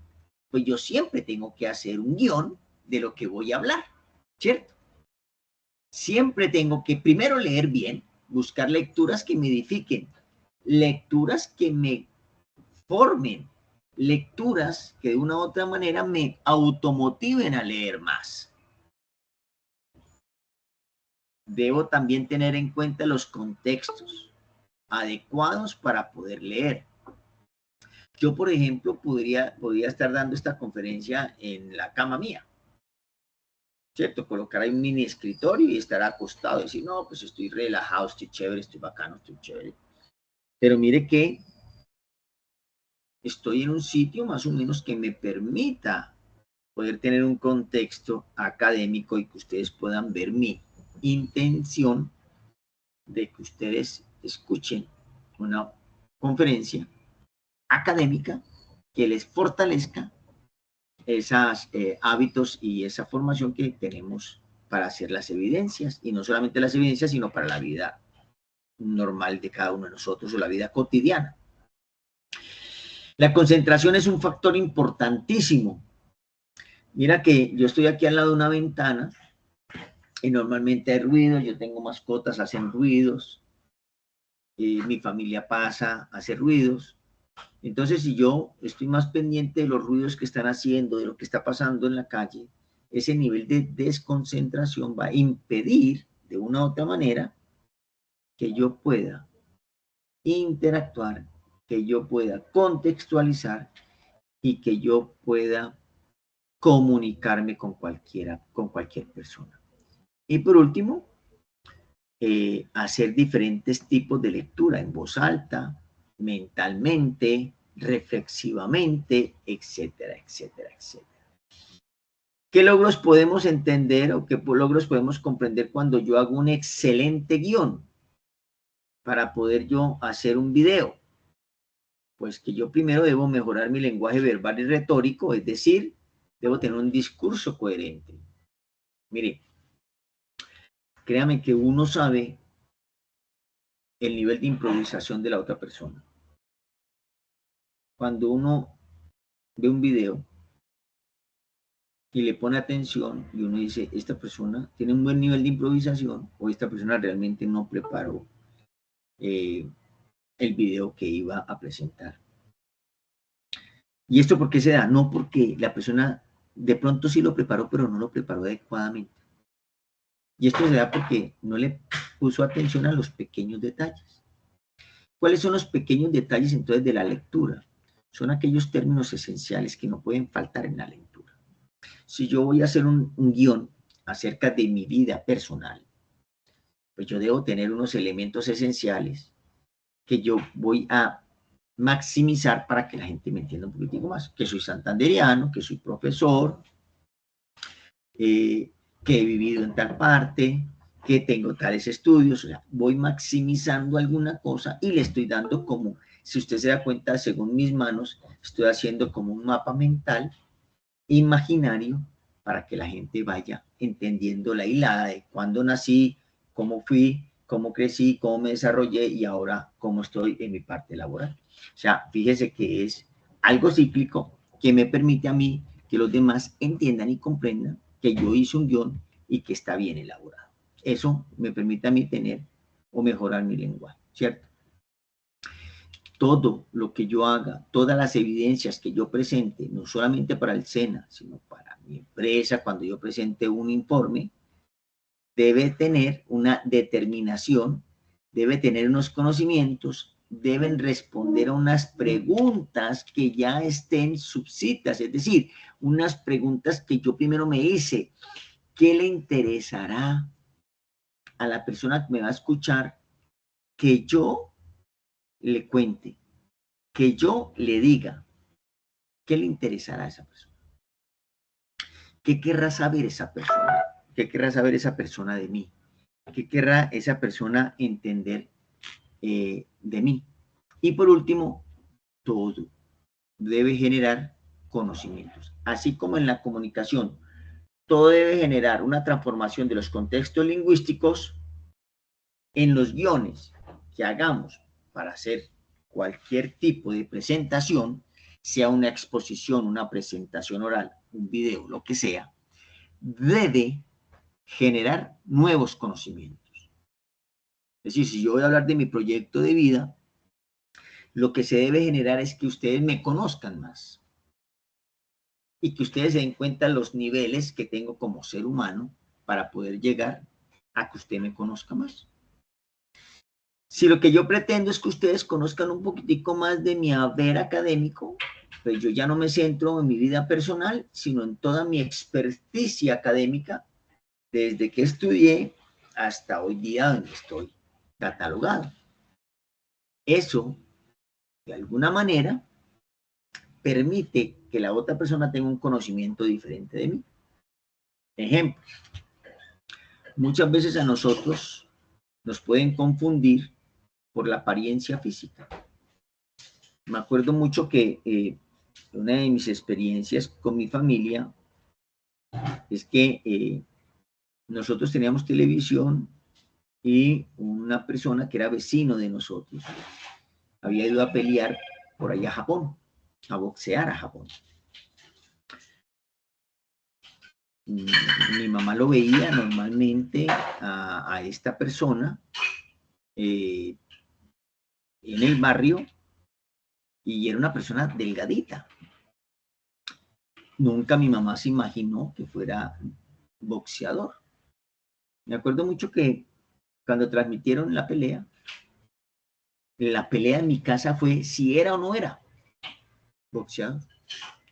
Speaker 1: pues yo siempre tengo que hacer un guión de lo que voy a hablar, ¿cierto? Siempre tengo que primero leer bien, buscar lecturas que me edifiquen, lecturas que me formen, lecturas que de una u otra manera me automotiven a leer más. Debo también tener en cuenta los contextos adecuados para poder leer. Yo, por ejemplo, podría estar dando esta conferencia en la cama mía, ¿cierto? Colocar ahí un mini escritorio y estar acostado y decir, no, pues estoy relajado, estoy chévere, estoy bacano, estoy chévere. Pero mire que estoy en un sitio más o menos que me permita poder tener un contexto académico y que ustedes puedan ver mi intención de que ustedes escuchen una conferencia académica que les fortalezca esos hábitos y esa formación que tenemos para hacer las evidencias, y no solamente las evidencias, sino para la vida normal de cada uno de nosotros o la vida cotidiana. La concentración es un factor importantísimo. Mira que yo estoy aquí al lado de una ventana y normalmente hay ruidos, yo tengo mascotas, hacen ruidos, mi familia pasa, hace ruidos. Entonces, si yo estoy más pendiente de los ruidos que están haciendo, de lo que está pasando en la calle, ese nivel de desconcentración va a impedir de una u otra manera que yo pueda interactuar, que yo pueda contextualizar y que yo pueda comunicarme con cualquier persona. Y por último, hacer diferentes tipos de lectura en voz alta, mentalmente, reflexivamente, etcétera, etcétera, etcétera. ¿Qué logros podemos entender o qué logros podemos comprender cuando yo hago un excelente guión para poder yo hacer un video? Pues que yo primero debo mejorar mi lenguaje verbal y retórico, es decir, debo tener un discurso coherente. Mire, créame que uno sabe el nivel de improvisación de la otra persona. Cuando uno ve un video y le pone atención y uno dice, esta persona tiene un buen nivel de improvisación o esta persona realmente no preparó el video que iba a presentar. ¿Y esto por qué se da? No porque la persona de pronto sí lo preparó, pero no lo preparó adecuadamente. Y esto se da porque no le puso atención a los pequeños detalles. ¿Cuáles son los pequeños detalles entonces de la lectura? Son aquellos términos esenciales que no pueden faltar en la lectura. Si yo voy a hacer un guión acerca de mi vida personal, pues yo debo tener unos elementos esenciales que yo voy a maximizar para que la gente me entienda un poquitico más. Que soy santanderiano, que soy profesor, que he vivido en tal parte, que tengo tales estudios. O sea, voy maximizando alguna cosa y le estoy dando como, si usted se da cuenta, según mis manos, estoy haciendo como un mapa mental imaginario para que la gente vaya entendiendo la hilada de cuándo nací, cómo fui, cómo crecí, cómo me desarrollé y ahora cómo estoy en mi parte laboral. O sea, fíjese que es algo cíclico que me permite a mí que los demás entiendan y comprendan que yo hice un guión y que está bien elaborado. Eso me permite a mí tener o mejorar mi lenguaje, ¿cierto? todo lo que yo haga, todas las evidencias que yo presente, no solamente para el SENA, sino para mi empresa, cuando yo presente un informe, debe tener una determinación, debe tener unos conocimientos, deben responder a unas preguntas que ya estén subsitas, es decir, unas preguntas que yo primero me hice. ¿Qué le interesará a la persona que me va a escuchar que yo le cuente, que yo le diga? ¿Qué le interesará a esa persona? ¿Qué querrá saber esa persona? ¿Qué querrá saber esa persona de mí? ¿Qué querrá esa persona entender de mí? Y por último, todo debe generar conocimientos. Así como en la comunicación, todo debe generar una transformación de los contextos lingüísticos en los guiones que hagamos para hacer cualquier tipo de presentación, sea una exposición, una presentación oral, un video, lo que sea, debe generar nuevos conocimientos. Es decir, si yo voy a hablar de mi proyecto de vida, lo que se debe generar es que ustedes me conozcan más y que ustedes se den cuenta los niveles que tengo como ser humano para poder llegar a que usted me conozca más. Si lo que yo pretendo es que ustedes conozcan un poquitico más de mi haber académico, pues yo ya no me centro en mi vida personal, sino en toda mi experticia académica, desde que estudié hasta hoy día donde estoy catalogado. Eso, de alguna manera, permite que la otra persona tenga un conocimiento diferente de mí. Ejemplo, muchas veces a nosotros nos pueden confundir por la apariencia física. Me acuerdo mucho que una de mis experiencias con mi familia es que nosotros teníamos televisión y una persona que era vecino de nosotros había ido a pelear por allá a Japón, a boxear a Japón. Mi mamá lo veía normalmente a esta persona en el barrio y era una persona delgadita. Nunca mi mamá se imaginó que fuera boxeador. Me acuerdo mucho que cuando transmitieron la pelea en mi casa fue si era o no era boxeador,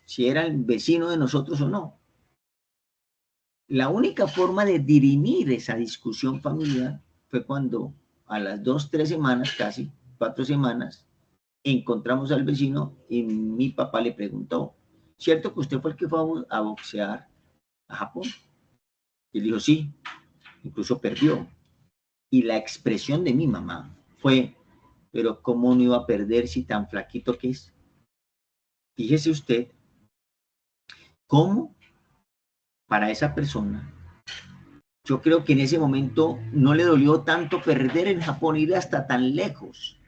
Speaker 1: si era el vecino de nosotros o no. La única forma de dirimir esa discusión familiar fue cuando a las 2, 3 semanas, casi 4 semanas, encontramos al vecino y mi papá le preguntó, ¿cierto que usted fue el que fue a boxear a Japón? Y él dijo, sí, incluso perdió. Y la expresión de mi mamá fue, pero ¿cómo no iba a perder si tan flaquito que es? Fíjese usted cómo para esa persona, yo creo que en ese momento no le dolió tanto perder en Japón, ir hasta tan lejos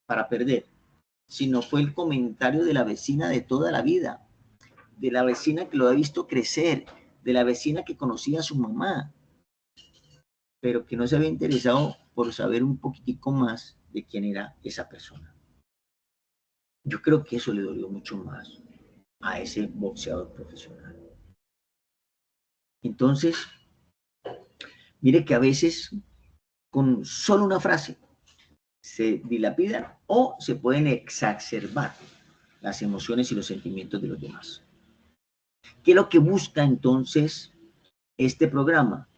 Speaker 1: para perder, sino fue el comentario de la vecina de toda la vida, de la vecina que lo ha visto crecer, de la vecina que conocía a su mamá, pero que no se había interesado por saber un poquitico más de quién era esa persona. Yo creo que eso le dolió mucho más a ese boxeador profesional. Entonces, mire que a veces con solo una frase se dilapidan o se pueden exacerbar las emociones y los sentimientos de los demás. ¿Qué es lo que busca entonces este programa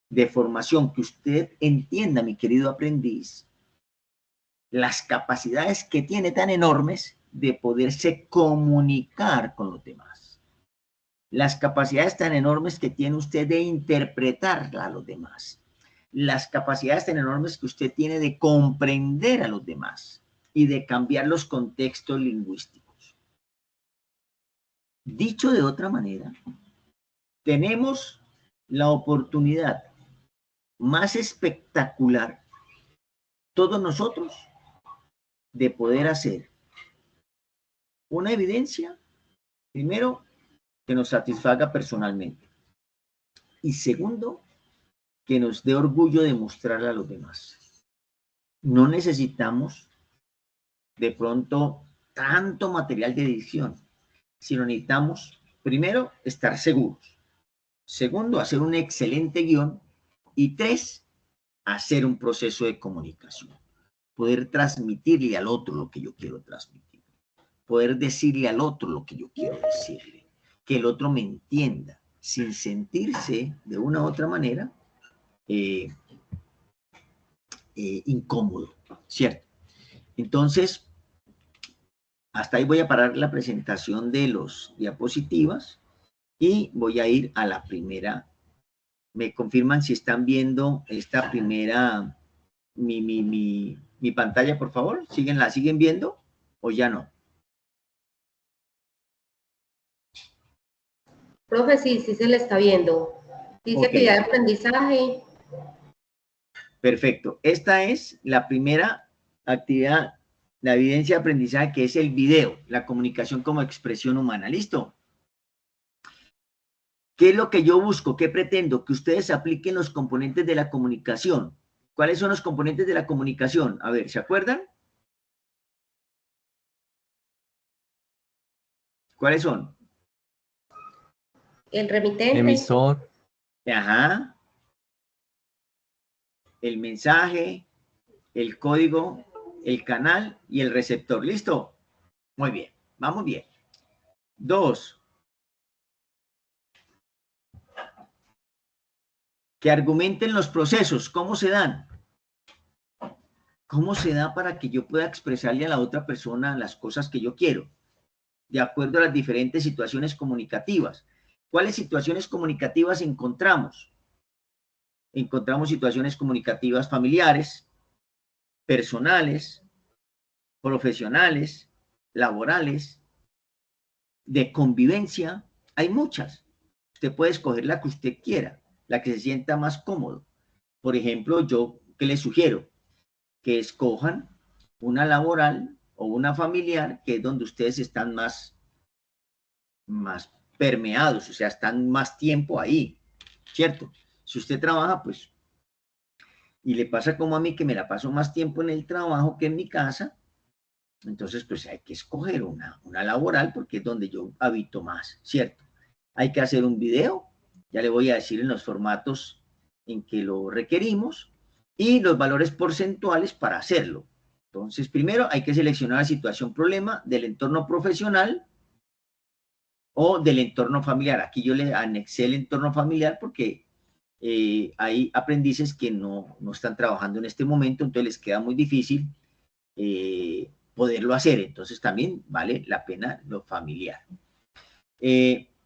Speaker 1: de formación? Que usted entienda, mi querido aprendiz, las capacidades que tiene tan enormes de poderse comunicar con los demás. Las capacidades tan enormes que tiene usted de interpretar a los demás. Las capacidades tan enormes que usted tiene de comprender a los demás y de cambiar los contextos lingüísticos. Dicho de otra manera, tenemos la oportunidad más espectacular, todos nosotros, de poder hacer una evidencia, primero, que nos satisfaga personalmente y segundo, que nos dé orgullo de mostrarle a los demás. No necesitamos de pronto tanto material de edición, sino necesitamos, primero, estar seguros. Segundo, hacer un excelente guión. Y tres, hacer un proceso de comunicación. Poder transmitirle al otro lo que yo quiero transmitir. Poder decirle al otro lo que yo quiero decirle. Que el otro me entienda, sin sentirse de una u otra manera incómodo, ¿cierto? Entonces, hasta ahí voy a parar la presentación de los diapositivas y voy a ir a la primera. Me confirman si están viendo esta primera, mi pantalla, por favor. ¿La siguen viendo o ya no?
Speaker 2: Profe, sí se le está viendo. Dice
Speaker 1: Okay.
Speaker 2: actividad de aprendizaje.
Speaker 1: Perfecto. Esta es la primera actividad, la evidencia de aprendizaje, que es el video, la comunicación como expresión humana. ¿Listo? ¿Qué es lo que yo busco? ¿Qué pretendo? Que ustedes apliquen los componentes de la comunicación. ¿Cuáles son los componentes de la comunicación? A ver, ¿se acuerdan? ¿Cuáles son?
Speaker 2: El remitente.
Speaker 3: Emisor.
Speaker 1: Ajá. El mensaje, el código, el canal y el receptor. ¿Listo? Muy bien. Vamos bien. 2. Que argumenten los procesos. ¿Cómo se dan? ¿Cómo se da para que yo pueda expresarle a la otra persona las cosas que yo quiero? De acuerdo a las diferentes situaciones comunicativas. ¿Cuáles situaciones comunicativas encontramos? Encontramos situaciones comunicativas familiares, personales, profesionales, laborales, de convivencia. Hay muchas. Usted puede escoger la que usted quiera, la que se sienta más cómodo. Por ejemplo, yo, ¿qué les sugiero? Que escojan una laboral o una familiar, que es donde ustedes están más permeados, o sea, están más tiempo ahí, ¿cierto? Si usted trabaja, pues, y le pasa como a mí, que me la paso más tiempo en el trabajo que en mi casa, entonces, pues hay que escoger una laboral, porque es donde yo habito más, ¿cierto? Hay que hacer un video, ya le voy a decir en los formatos en que lo requerimos, y los valores porcentuales para hacerlo. Entonces, primero hay que seleccionar la situación problema del entorno profesional o del entorno familiar. Aquí yo le anexé el entorno familiar porque hay aprendices que no están trabajando en este momento, entonces les queda muy difícil poderlo hacer. Entonces también vale la pena lo familiar.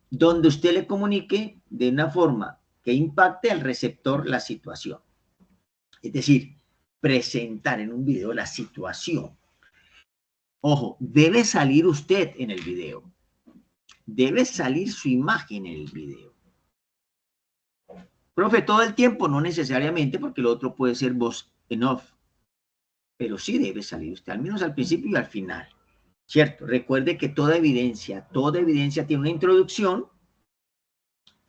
Speaker 1: Donde usted le comunique de una forma que impacte al receptor la situación. Es decir, presentar en un video la situación. Ojo, debe salir usted en el video. Debe salir su imagen en el video. Profe, todo el tiempo, no necesariamente, porque lo otro puede ser voz en off. Pero sí debe salir usted, al menos al principio y al final. ¿Cierto? Recuerde que toda evidencia tiene una introducción,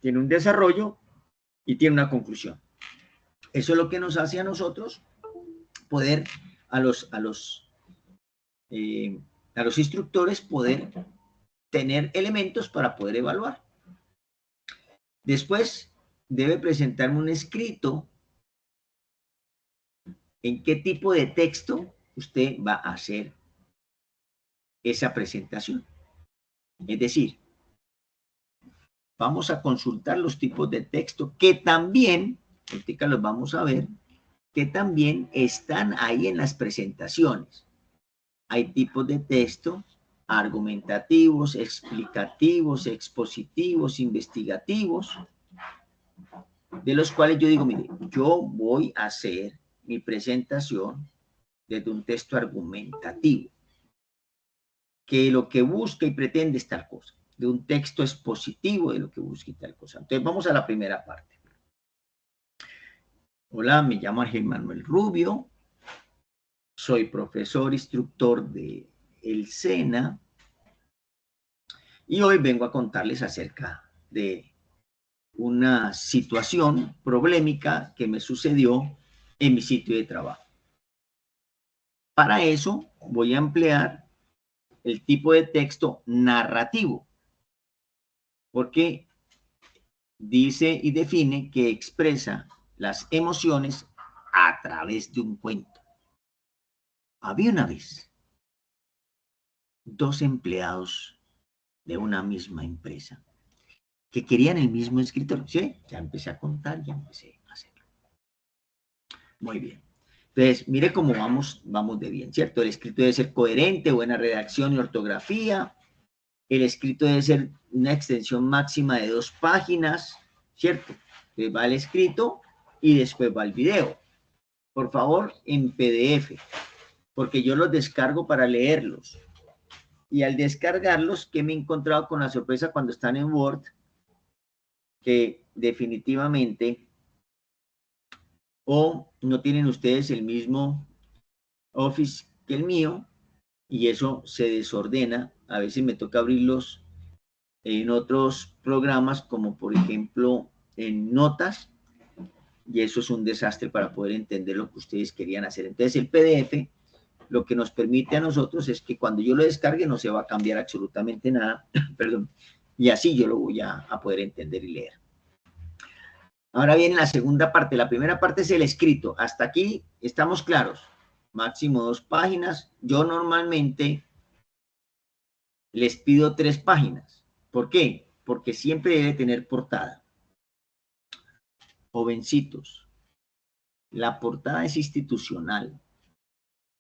Speaker 1: tiene un desarrollo y tiene una conclusión. Eso es lo que nos hace a nosotros poder, a los instructores, poder tener elementos para poder evaluar. Después debe presentarme un escrito en qué tipo de texto usted va a hacer esa presentación. Es decir, vamos a consultar los tipos de texto que también, ahorita los vamos a ver, que también están ahí en las presentaciones. Hay tipos de texto argumentativos, explicativos, expositivos, investigativos, de los cuales yo digo, mire, yo voy a hacer mi presentación desde un texto argumentativo, que lo que busca y pretende es tal cosa, de un texto expositivo de lo que busca y tal cosa. Entonces vamos a la primera parte. Hola, me llamo Ángel Manuel Rubio, soy profesor instructor de el SENA y hoy vengo a contarles acerca de una situación problemática que me sucedió en mi sitio de trabajo. Para eso voy a emplear el tipo de texto narrativo, porque dice y define que expresa las emociones a través de un cuento. Había una vez dos empleados de una misma empresa que querían el mismo escritor. ¿Sí? Ya empecé a contar, ya empecé a hacerlo. Muy bien. Entonces, mire cómo vamos de bien, ¿cierto? El escrito debe ser coherente, buena redacción y ortografía. El escrito debe ser una extensión máxima de 2 páginas, ¿cierto? Entonces va el escrito y después va el video. Por favor, en PDF, porque yo los descargo para leerlos. Y al descargarlos, ¿qué me he encontrado con la sorpresa cuando están en Word? Que definitivamente o no tienen ustedes el mismo Office que el mío y eso se desordena. A veces me toca abrirlos en otros programas como por ejemplo en Notas y eso es un desastre para poder entender lo que ustedes querían hacer. Entonces el PDF lo que nos permite a nosotros es que cuando yo lo descargue no se va a cambiar absolutamente nada, perdón, y así yo lo voy a poder entender y leer. Ahora viene la segunda parte. La primera parte es el escrito. Hasta aquí estamos claros. Máximo 2 páginas. Yo normalmente les pido 3 páginas. ¿Por qué? Porque siempre debe tener portada. Jovencitos, la portada es institucional.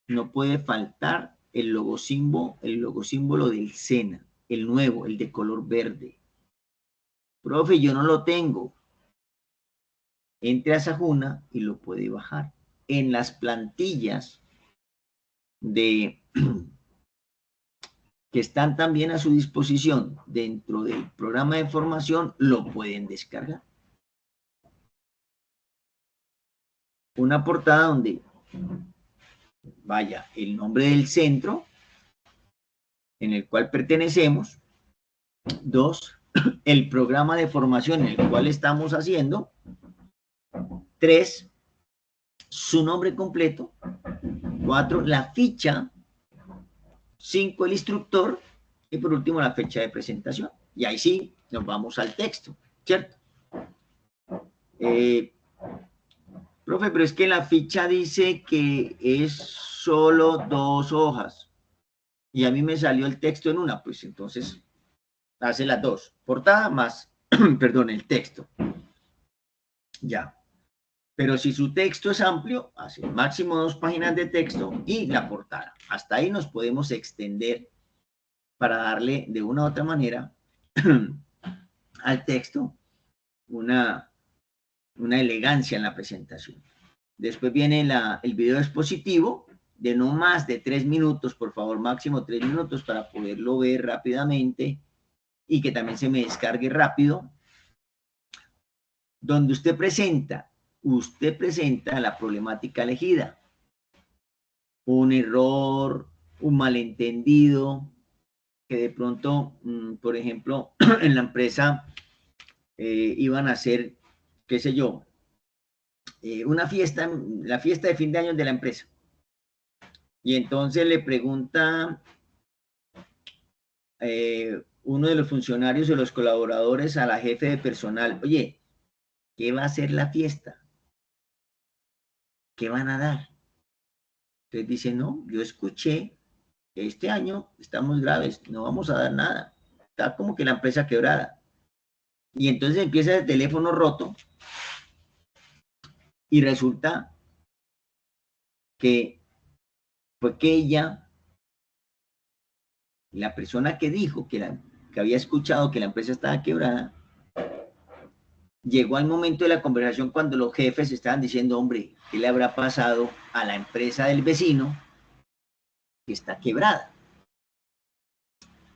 Speaker 1: No puede faltar el logosímbolo del SENA, el nuevo, el de color verde. Profe, yo no lo tengo. Entre a Sajuna y lo puede bajar. En las plantillas de que están también a su disposición dentro del programa de formación, lo pueden descargar. Una portada donde vaya el nombre del centro en el cual pertenecemos. 2, el programa de formación en el cual estamos haciendo. 3, su nombre completo. 4, la ficha. 5, el instructor. Y por último, la fecha de presentación. Y ahí sí, nos vamos al texto, ¿cierto? Profe, pero es que la ficha dice que es solo 2 hojas. Y a mí me salió el texto en una, pues entonces hace las 2. Portada más, perdón, el texto. Ya. Pero si su texto es amplio, hace máximo 2 páginas de texto y la portada. Hasta ahí nos podemos extender para darle de una u otra manera al texto una elegancia en la presentación. Después viene el video expositivo de no más de 3 minutos, por favor, máximo 3 minutos para poderlo ver rápidamente y que también se me descargue rápido, donde usted presenta la problemática elegida, un error, un malentendido, que de pronto, por ejemplo, en la empresa iban a hacer, qué sé yo, una fiesta, la fiesta de fin de año de la empresa. Y entonces le pregunta uno de los funcionarios o los colaboradores a la jefe de personal, oye, ¿qué va a ser la fiesta? ¿Qué van a dar? Entonces dice, no, yo escuché que este año estamos graves, no vamos a dar nada. Está como que la empresa quebrada. Y entonces empieza el teléfono roto y resulta que fue que ella, la persona que dijo que había escuchado que la empresa estaba quebrada, llegó al momento de la conversación cuando los jefes estaban diciendo, hombre, ¿qué le habrá pasado a la empresa del vecino que está quebrada?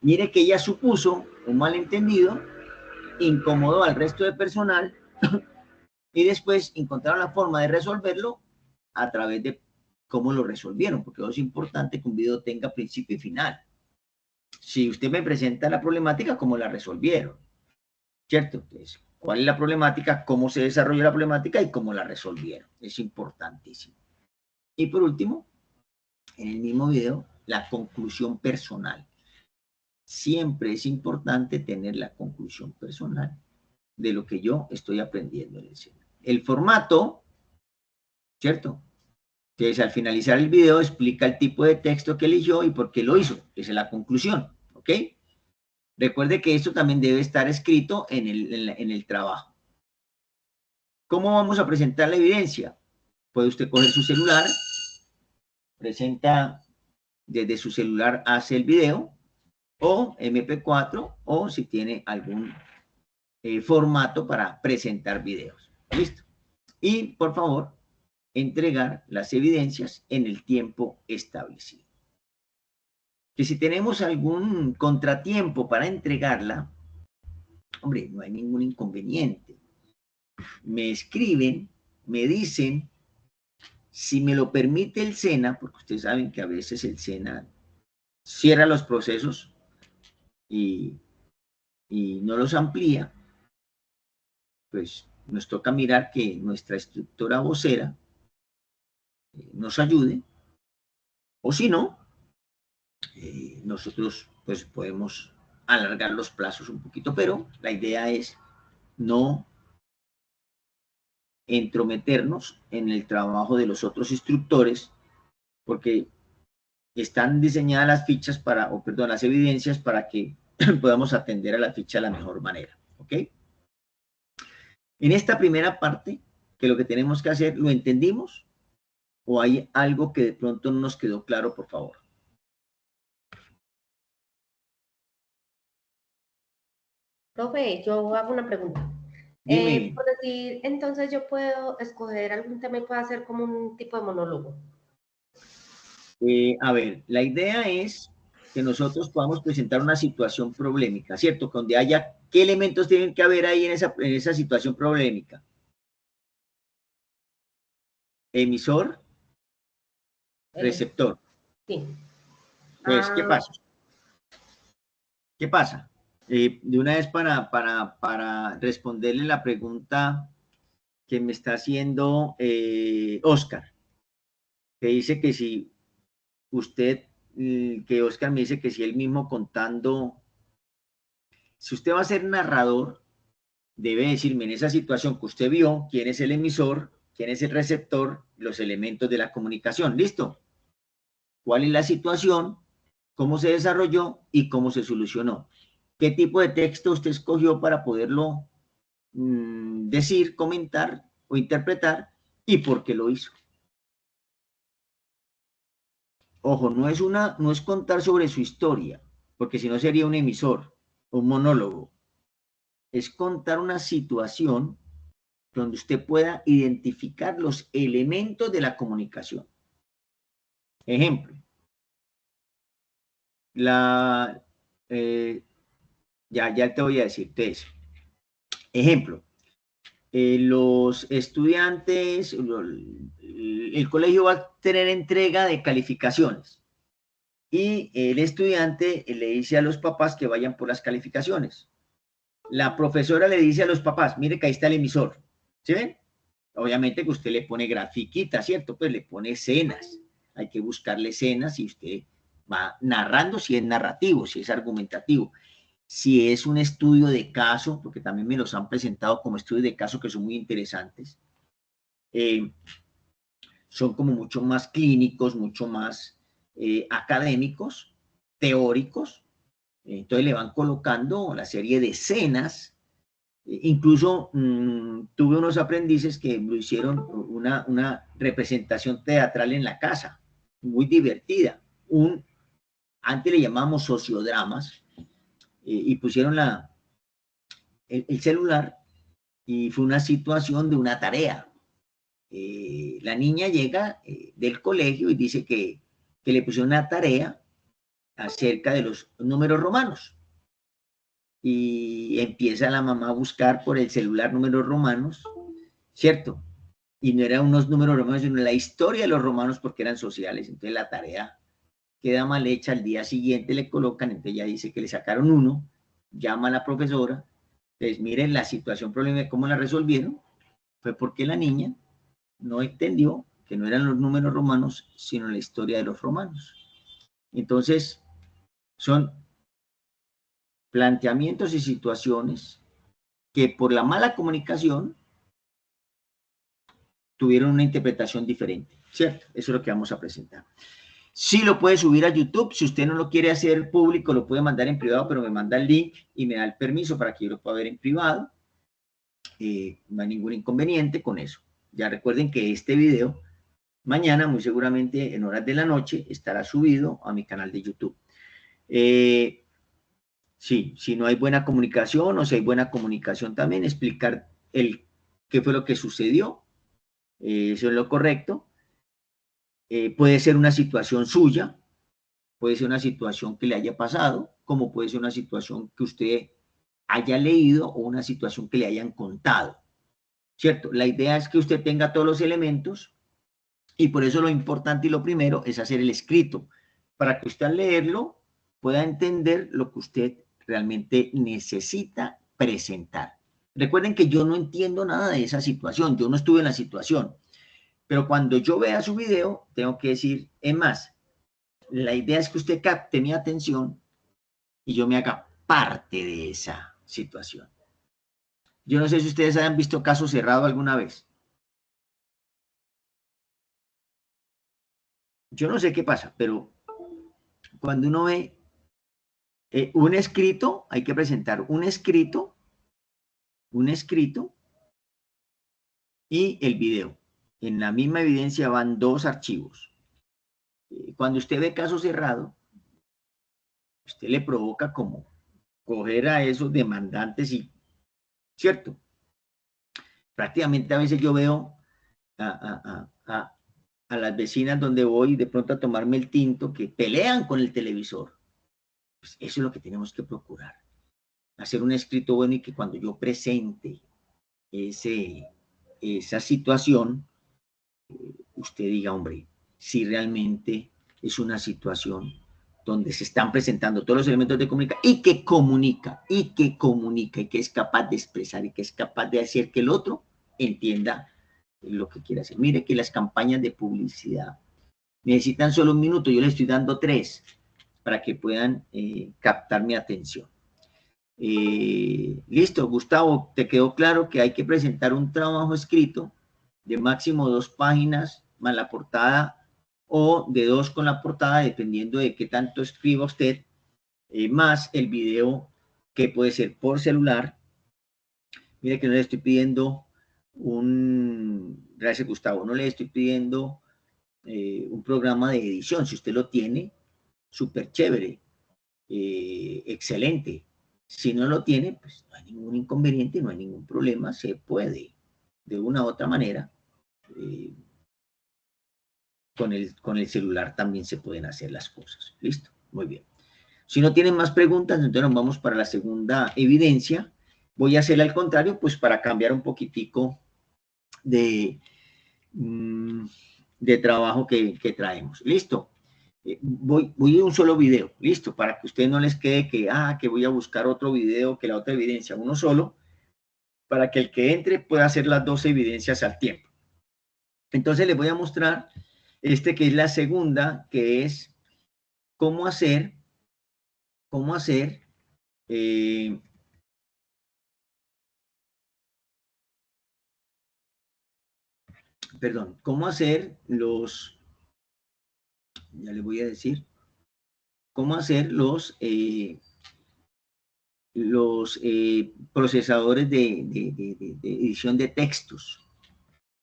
Speaker 1: Mire que ella supuso un malentendido, incomodó al resto de personal y después encontraron la forma de resolverlo a través de cómo lo resolvieron, porque es importante que un video tenga principio y final. Si usted me presenta la problemática, ¿cómo la resolvieron? ¿Cierto? Entonces, ¿cuál es la problemática? ¿Cómo se desarrolló la problemática y cómo la resolvieron? Es importantísimo. Y por último, en el mismo video, la conclusión personal. Siempre es importante tener la conclusión personal de lo que yo estoy aprendiendo en el SENA. El formato, ¿cierto? Entonces, al finalizar el video, explica el tipo de texto que eligió y por qué lo hizo. Esa es la conclusión, ¿ok? Recuerde que esto también debe estar escrito en el trabajo. ¿Cómo vamos a presentar la evidencia? Puede usted coger su celular, presenta desde su celular, hace el video, o MP4, o si tiene algún formato para presentar videos. ¿Listo? Y, por favor, entregar las evidencias en el tiempo establecido. Que si tenemos algún contratiempo para entregarla, hombre, no hay ningún inconveniente. Me escriben, me dicen, si me lo permite el SENA, porque ustedes saben que a veces el SENA cierra los procesos y no los amplía, pues nos toca mirar que nuestra instructora vocera nos ayude, o si no, nosotros pues podemos alargar los plazos un poquito, pero la idea es no entrometernos en el trabajo de los otros instructores, porque están diseñadas las fichas para, o perdón, las evidencias para que podamos atender a la ficha de la mejor manera, ¿ok? En esta primera parte, que lo que tenemos que hacer, ¿lo entendimos? ¿O hay algo que de pronto no nos quedó claro, por favor?
Speaker 2: Profe, yo hago una pregunta.
Speaker 1: Dime.
Speaker 2: Por decir, entonces yo puedo escoger algún tema y puedo hacer como un tipo de monólogo.
Speaker 1: A ver, la idea es que nosotros podamos presentar una situación problemática, ¿cierto? Donde haya, ¿qué elementos tienen que haber ahí en esa situación problemática? Emisor, receptor.
Speaker 2: Sí.
Speaker 1: Pues, ¿qué pasa? ¿Qué pasa? De una vez para responderle la pregunta que me está haciendo Oscar, que dice que si usted, que Oscar me dice que si él mismo contando, si usted va a ser narrador, debe decirme en esa situación que usted vio quién es el emisor, quién es el receptor, los elementos de la comunicación. ¿Listo? ¿Cuál es la situación? ¿Cómo se desarrolló y cómo se solucionó? ¿Qué tipo de texto usted escogió para poderlo decir, comentar o interpretar y por qué lo hizo? Ojo, no es contar sobre su historia, porque si no sería un emisor, un monólogo. Es contar una situación donde usted pueda identificar los elementos de la comunicación. Ejemplo, ya te voy a decir. Entonces, ejemplo, los estudiantes, el colegio va a tener entrega de calificaciones y el estudiante le dice a los papás que vayan por las calificaciones. La profesora le dice a los papás, mire que ahí está el emisor, ¿sí ven? Obviamente que usted le pone grafiquita, ¿cierto? Pues le pone escenas, hay que buscarle escenas y usted va narrando si es narrativo, si es argumentativo. Si es un estudio de caso, porque también me los han presentado como estudios de caso que son muy interesantes, son como mucho más clínicos, mucho más académicos, teóricos, entonces le van colocando la serie de escenas. Incluso tuve unos aprendices que lo hicieron una representación teatral en la casa, muy divertida. Antes le llamamos sociodramas, y pusieron el celular y fue una situación de una tarea. La niña llega del colegio y dice que le pusieron una tarea acerca de los números romanos. Y empieza la mamá a buscar por el celular números romanos, ¿cierto? Y no eran unos números romanos, sino la historia de los romanos porque eran sociales. Entonces la tarea queda mal hecha, al día siguiente le colocan, entonces ya dice que le sacaron uno, llama a la profesora, entonces miren la situación, problema, cómo la resolvieron, fue porque la niña no entendió que no eran los números romanos, sino la historia de los romanos. Entonces, son planteamientos y situaciones que por la mala comunicación tuvieron una interpretación diferente, ¿cierto? Eso es lo que vamos a presentar. Sí lo puede subir a YouTube, si usted no lo quiere hacer público, lo puede mandar en privado, pero me manda el link y me da el permiso para que yo lo pueda ver en privado. No hay ningún inconveniente con eso. Ya recuerden que este video, mañana, muy seguramente en horas de la noche, estará subido a mi canal de YouTube. Sí, si no hay buena comunicación o si hay buena comunicación también, explicar qué fue lo que sucedió, eso es lo correcto. Puede ser una situación suya, puede ser una situación que le haya pasado, como puede ser una situación que usted haya leído o una situación que le hayan contado, ¿cierto? La idea es que usted tenga todos los elementos y por eso lo importante y lo primero es hacer el escrito, para que usted al leerlo pueda entender lo que usted realmente necesita presentar. Recuerden que yo no entiendo nada de esa situación, yo no estuve en la situación, pero cuando yo vea su video, tengo que decir, es más, la idea es que usted capte mi atención y yo me haga parte de esa situación. Yo no sé si ustedes hayan visto Caso Cerrado alguna vez. Yo no sé qué pasa, pero cuando uno ve un escrito, hay que presentar un escrito y el video. En la misma evidencia van dos archivos. Cuando usted ve Caso Cerrado, usted le provoca como coger a esos demandantes y, ¿cierto? Prácticamente a veces yo veo a las vecinas donde voy de pronto a tomarme el tinto que pelean con el televisor. Pues eso es lo que tenemos que procurar. Hacer un escrito bueno y que cuando yo presente esa situación, usted diga, hombre, si realmente es una situación donde se están presentando todos los elementos de comunicación y que comunica, y que es capaz de expresar y que es capaz de hacer que el otro entienda lo que quiere hacer. Mire que las campañas de publicidad necesitan solo un minuto, yo les estoy dando 3 para que puedan captar mi atención. Listo, Gustavo, ¿te quedó claro que hay que presentar un trabajo escrito de máximo 2 páginas más la portada o de 2 con la portada, dependiendo de qué tanto escriba usted, más el video que puede ser por celular? Mire que no le estoy pidiendo gracias Gustavo, no le estoy pidiendo un programa de edición. Si usted lo tiene, súper chévere, excelente. Si no lo tiene, pues no hay ningún inconveniente, no hay ningún problema, se puede de una u otra manera. Con el celular también se pueden hacer las cosas. Listo, muy bien. Si no tienen más preguntas, entonces nos vamos para la segunda evidencia. Voy a hacerla al contrario, pues para cambiar un poquitico de trabajo que traemos. Listo. Voy a un solo video, listo, para que a ustedes no les quede que voy a buscar otro video, que la otra evidencia, uno solo, para que el que entre pueda hacer las 2 evidencias al tiempo. Entonces les voy a mostrar que es la segunda, que es cómo hacer ya les voy a decir, cómo hacer los procesadores de edición de textos.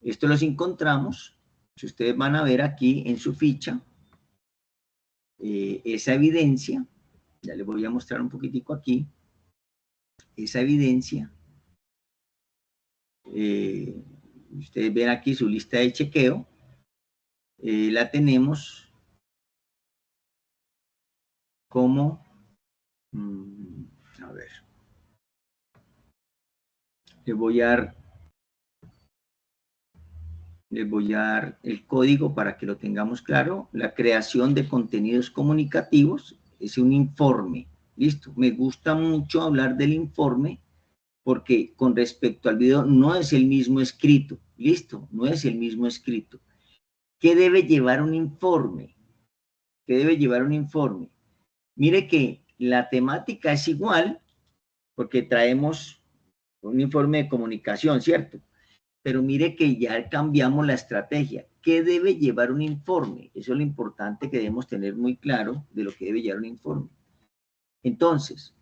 Speaker 1: Esto los encontramos, si ustedes van a ver aquí en su ficha, esa evidencia, ya les voy a mostrar un poquitico aquí, esa evidencia, ustedes ven aquí su lista de chequeo, la tenemos como, a ver, les voy a dar el código para que lo tengamos claro. La creación de contenidos comunicativos es un informe. Listo. Me gusta mucho hablar del informe porque con respecto al video no es el mismo escrito. Listo. No es el mismo escrito. ¿Qué debe llevar un informe? ¿Qué debe llevar un informe? Mire que la temática es igual, porque traemos un informe de comunicación, ¿cierto? Pero mire que ya cambiamos la estrategia. ¿Qué debe llevar un informe? Eso es lo importante que debemos tener muy claro de lo que debe llevar un informe. Entonces,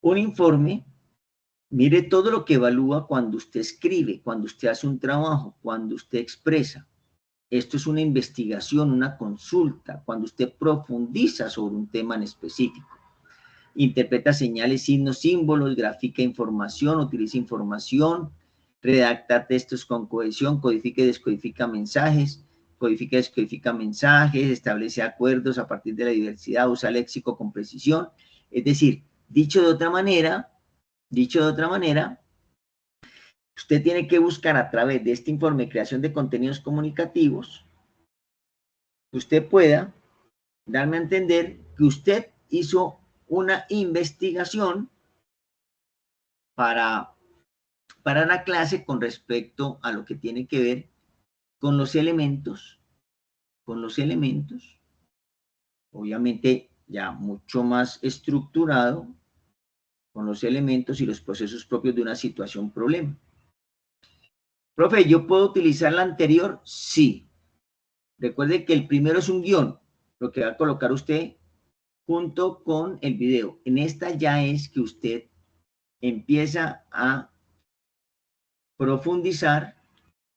Speaker 1: un informe, mire todo lo que evalúa cuando usted escribe, cuando usted hace un trabajo, cuando usted expresa. Esto es una investigación, una consulta, cuando usted profundiza sobre un tema en específico. Interpreta señales, signos, símbolos, grafica información, utiliza información, redacta textos con cohesión, codifica y descodifica mensajes, codifica y descodifica mensajes, establece acuerdos a partir de la diversidad, usa léxico con precisión. Es decir, dicho de otra manera, usted tiene que buscar a través de este informe de creación de contenidos comunicativos, usted pueda darme a entender que usted hizo una investigación para la clase con respecto a lo que tiene que ver con los elementos, obviamente ya mucho más estructurado, con los elementos y los procesos propios de una situación problema. Profe, ¿yo puedo utilizar la anterior? Sí. Recuerde que el primero es un guión, lo que va a colocar usted junto con el video. En esta ya es que usted empieza a profundizar,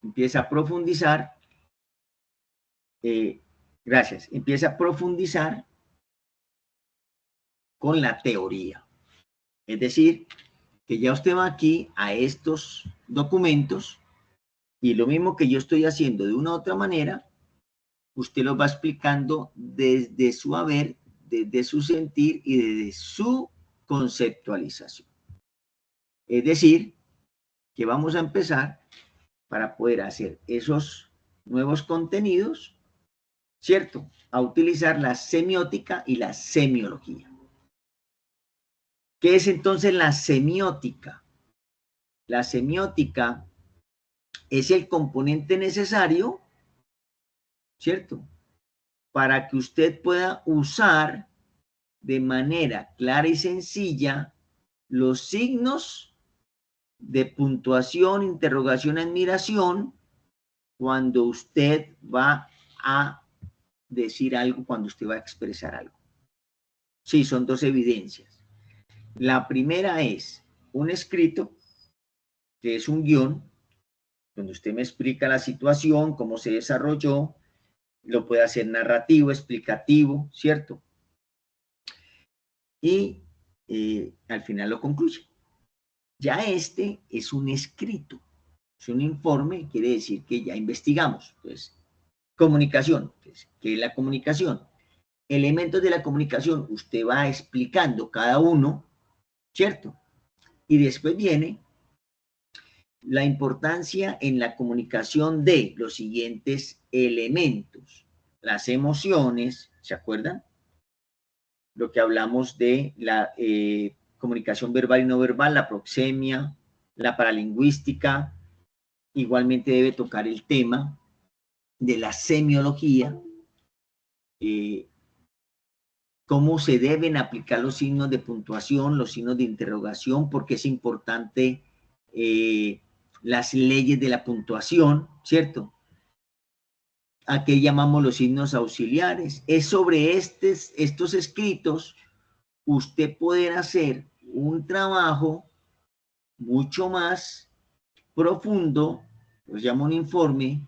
Speaker 1: empieza a profundizar con la teoría. Es decir, que ya usted va aquí a estos documentos y lo mismo que yo estoy haciendo de una u otra manera, usted lo va explicando desde su haber, desde su sentir y desde su conceptualización. Es decir, que vamos a empezar para poder hacer esos nuevos contenidos, ¿cierto? A utilizar la semiótica y la semiología. ¿Qué es entonces la semiótica? La semiótica es el componente necesario, ¿cierto? Para que usted pueda usar de manera clara y sencilla los signos de puntuación, interrogación, admiración, cuando usted va a decir algo, cuando usted va a expresar algo. Sí, son dos evidencias. La primera es un escrito, que es un guión, donde usted me explica la situación, cómo se desarrolló, lo puede hacer narrativo, explicativo, ¿cierto? Y al final lo concluye. Ya este es un escrito, es un informe, quiere decir que ya investigamos. Entonces, comunicación, pues, ¿qué es la comunicación? Elementos de la comunicación, usted va explicando cada uno, ¿cierto? Y después viene la importancia en la comunicación de los siguientes elementos. Las emociones, ¿se acuerdan? Lo que hablamos de la comunicación verbal y no verbal, la proxemia, la paralingüística. Igualmente debe tocar el tema de la semiología, cómo se deben aplicar los signos de puntuación, los signos de interrogación, porque es importante las leyes de la puntuación, ¿cierto? ¿A qué llamamos los signos auxiliares? Es sobre estos escritos usted poder hacer un trabajo mucho más profundo, lo llamo un informe,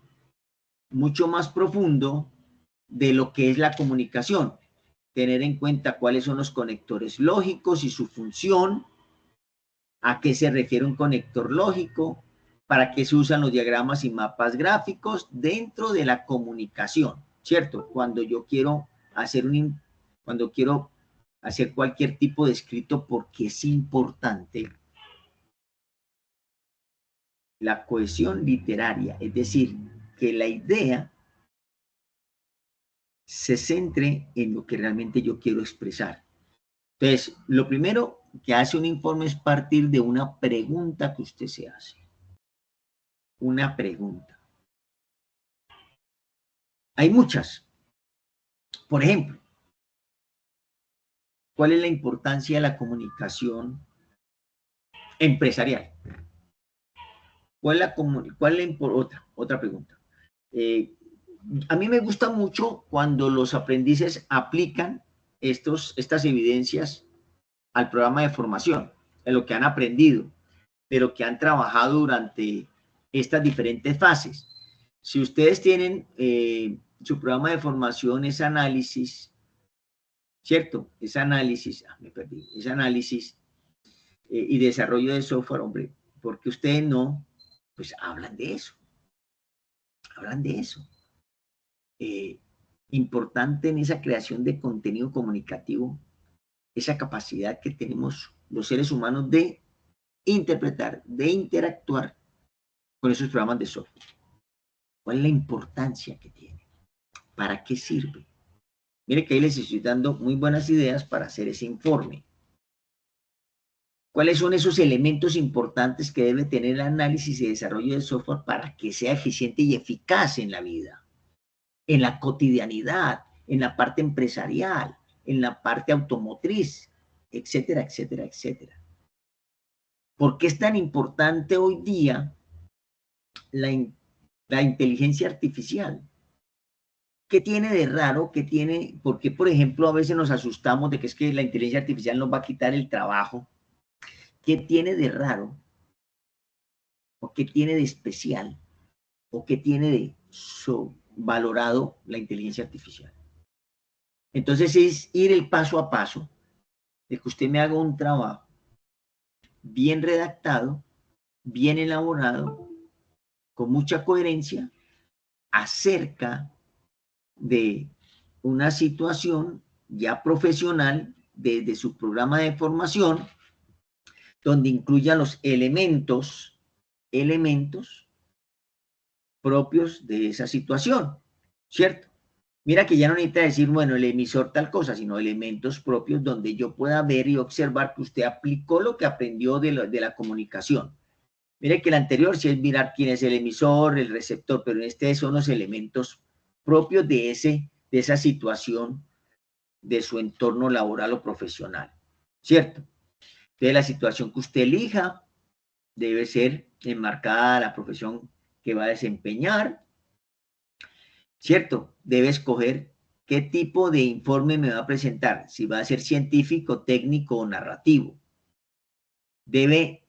Speaker 1: mucho más profundo de lo que es la comunicación. Tener en cuenta cuáles son los conectores lógicos y su función, a qué se refiere un conector lógico, para qué se usan los diagramas y mapas gráficos dentro de la comunicación, ¿cierto? Cuando yo quiero hacer cualquier tipo de escrito, porque es importante la cohesión literaria, es decir, que la idea se centre en lo que realmente yo quiero expresar. Entonces, lo primero que hace un informe es partir de una pregunta que usted se hace. Una pregunta. Hay muchas. Por ejemplo, ¿cuál es la importancia de la comunicación empresarial? Otra pregunta. A mí me gusta mucho cuando los aprendices aplican estas evidencias al programa de formación, de lo que han aprendido, de lo que han trabajado durante estas diferentes fases. Si ustedes tienen su programa de formación, es análisis, ¿cierto? Es análisis, me perdí, es análisis y desarrollo de software, hombre, porque ustedes no, pues hablan de eso, hablan de eso. Importante en esa creación de contenido comunicativo, esa capacidad que tenemos los seres humanos de interpretar, de interactuar con esos programas de software. ¿Cuál es la importancia que tiene? ¿Para qué sirve? Mire que ahí les estoy dando muy buenas ideas para hacer ese informe. ¿Cuáles son esos elementos importantes que debe tener el análisis y desarrollo de software para que sea eficiente y eficaz en la vida, en la cotidianidad, en la parte empresarial, en la parte automotriz, etcétera, etcétera, etcétera? ¿Por qué es tan importante hoy día la inteligencia artificial? ¿Qué tiene de raro? ¿Qué tiene? Porque, por ejemplo, a veces nos asustamos de que es que la inteligencia artificial nos va a quitar el trabajo. ¿Qué tiene de raro? ¿O qué tiene de especial? ¿O qué tiene de valorado la inteligencia artificial? Entonces es ir el paso a paso de que usted me haga un trabajo bien redactado, bien elaborado, con mucha coherencia, acerca de una situación ya profesional desde su programa de formación, donde incluya los elementos propios de esa situación, ¿cierto? Mira que ya no necesita decir, bueno, el emisor tal cosa, sino elementos propios donde yo pueda ver y observar que usted aplicó lo que aprendió de la comunicación. Mire que el anterior sí es mirar quién es el emisor, el receptor, pero en este son los elementos propios de esa situación, de su entorno laboral o profesional, ¿cierto? Entonces la situación que usted elija debe ser enmarcada a la profesión que va a desempeñar, ¿cierto? Debe escoger qué tipo de informe me va a presentar, si va a ser científico, técnico o narrativo.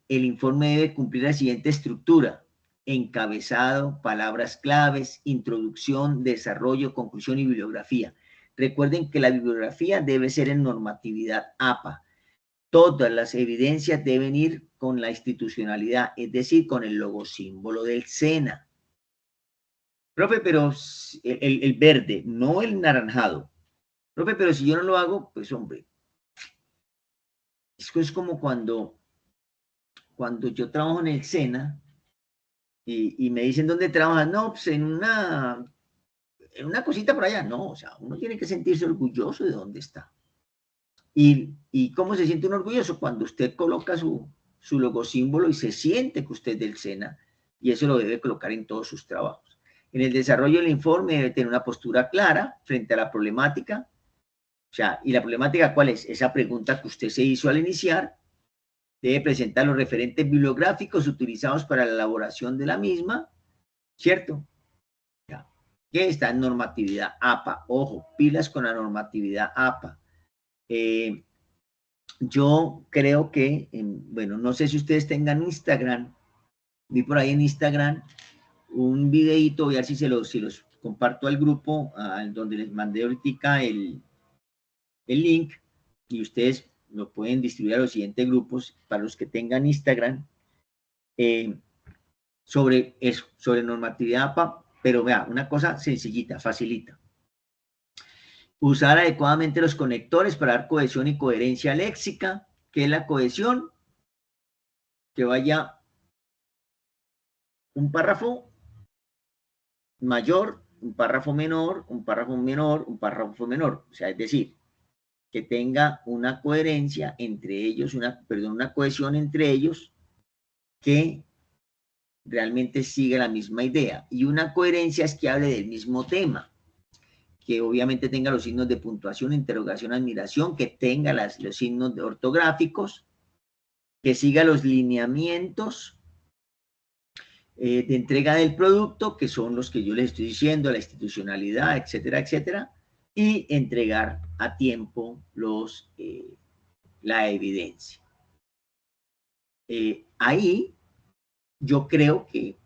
Speaker 1: El informe debe cumplir la siguiente estructura: encabezado, palabras claves, introducción, desarrollo, conclusión y bibliografía. Recuerden que la bibliografía debe ser en normatividad APA. Todas las evidencias deben ir con la institucionalidad, es decir, con el logosímbolo del SENA. Profe, pero el verde, no el naranjado. Profe, pero si yo no lo hago, pues hombre, es como cuando yo trabajo en el SENA y me dicen, ¿dónde trabajas? No, pues en una cosita por allá. No, o sea, uno tiene que sentirse orgulloso de dónde está. ¿Y cómo se siente uno orgulloso? Cuando usted coloca su logosímbolo y se siente que usted es del SENA, y eso lo debe colocar en todos sus trabajos. En el desarrollo del informe debe tener una postura clara frente a la problemática. O sea, ¿y la problemática cuál es? Esa pregunta que usted se hizo al iniciar. Debe presentar los referentes bibliográficos utilizados para la elaboración de la misma, ¿cierto? Ya. Que está en normatividad APA. Ojo, pilas con la normatividad APA. Yo creo que, bueno, no sé si ustedes tengan Instagram. Vi por ahí en Instagram un videito, voy a ver si los comparto al grupo, donde les mandé ahorita el link, y ustedes lo pueden distribuir a los siguientes grupos para los que tengan Instagram, sobre eso, sobre normatividad APA, pero vea, una cosa sencillita, facilita. Usar adecuadamente los conectores para dar cohesión y coherencia léxica. ¿Qué es la cohesión? Que vaya un párrafo mayor, un párrafo menor, un párrafo menor, un párrafo menor. O sea, es decir, que tenga una coherencia entre ellos, una cohesión entre ellos, que realmente siga la misma idea. Y una coherencia es que hable del mismo tema. que obviamente tenga los signos de puntuación, interrogación, admiración, que tenga los signos ortográficos, que siga los lineamientos de entrega del producto, que son los que yo les estoy diciendo, la institucionalidad, etcétera, etcétera, y entregar a tiempo la evidencia. Ahí yo creo que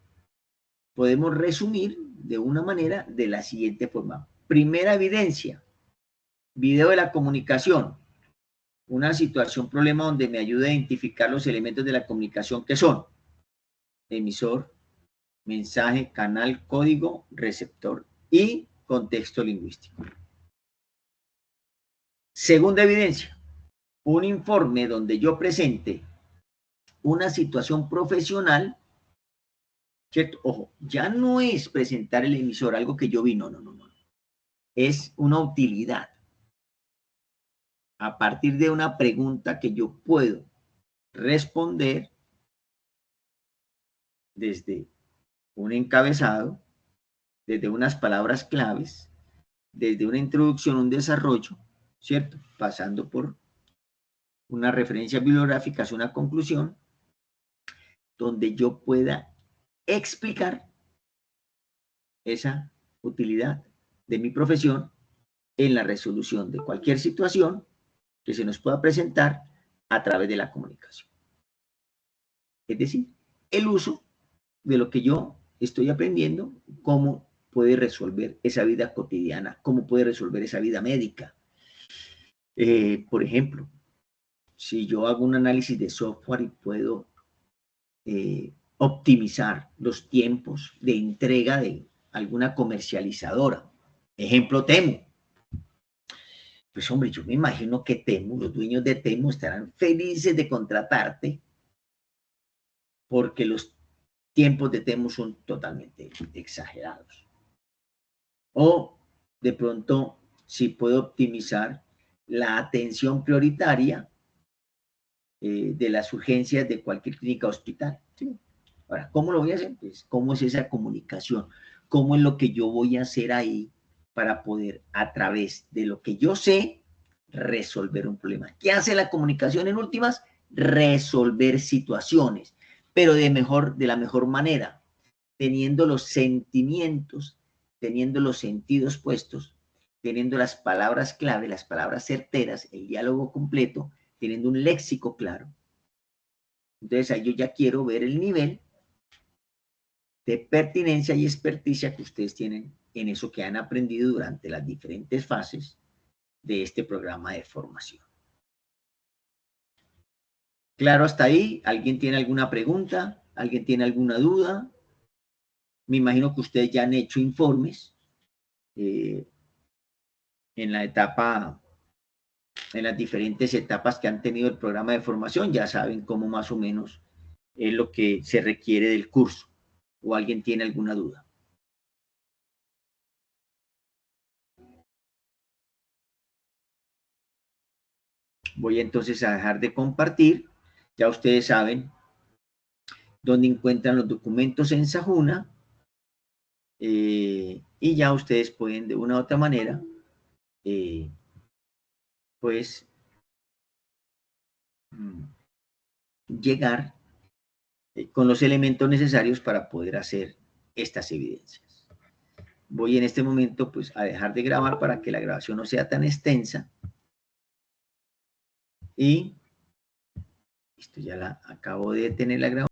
Speaker 1: podemos resumir de una manera de la siguiente forma. Primera evidencia, video de la comunicación, una situación, problema donde me ayude a identificar los elementos de la comunicación que son emisor, mensaje, canal, código, receptor y contexto lingüístico. Segunda evidencia, un informe donde yo presente una situación profesional, ¿cierto? Ojo, ya no es presentar el emisor, algo que yo vi, no. Es una utilidad. A partir de una pregunta que yo puedo responder desde un encabezado, desde unas palabras claves, desde una introducción, un desarrollo, ¿cierto? Pasando por una referencia bibliográfica, es una conclusión, donde yo pueda explicar esa utilidad de mi profesión en la resolución de cualquier situación que se nos pueda presentar a través de la comunicación. Es decir, el uso de lo que yo estoy aprendiendo, cómo puede resolver esa vida cotidiana, cómo puede resolver esa vida médica. Por ejemplo, si yo hago un análisis de software y puedo optimizar los tiempos de entrega de alguna comercializadora, ejemplo Temu, pues hombre, yo me imagino que Temu, los dueños de Temu estarán felices de contratarte porque los tiempos de Temu son totalmente exagerados. O de pronto, si puedo optimizar la atención prioritaria de las urgencias de cualquier clínica o hospital. ¿Sí? Ahora, ¿cómo lo voy a hacer? Pues, ¿cómo es esa comunicación? ¿Cómo es lo que yo voy a hacer ahí para poder, a través de lo que yo sé, resolver un problema? ¿Qué hace la comunicación en últimas? Resolver situaciones, pero de la mejor manera, teniendo los sentimientos, teniendo los sentidos puestos, teniendo las palabras clave, las palabras certeras, el diálogo completo, teniendo un léxico claro. Entonces ahí yo ya quiero ver el nivel de pertinencia y experticia que ustedes tienen en eso que han aprendido durante las diferentes fases de este programa de formación. ¿Claro hasta ahí? ¿Alguien tiene alguna pregunta? ¿Alguien tiene alguna duda? Me imagino que ustedes ya han hecho informes en la etapa, en las diferentes etapas que han tenido el programa de formación, ya saben cómo más o menos es lo que se requiere del curso. ¿O alguien tiene alguna duda? Voy entonces a dejar de compartir. Ya ustedes saben dónde encuentran los documentos en Sajuna. Y ya ustedes pueden de una u otra manera, pues, llegar con los elementos necesarios para poder hacer estas evidencias. Voy en este momento, pues, a dejar de grabar para que la grabación no sea tan extensa. Y esto ya la acabo de tener la grabación.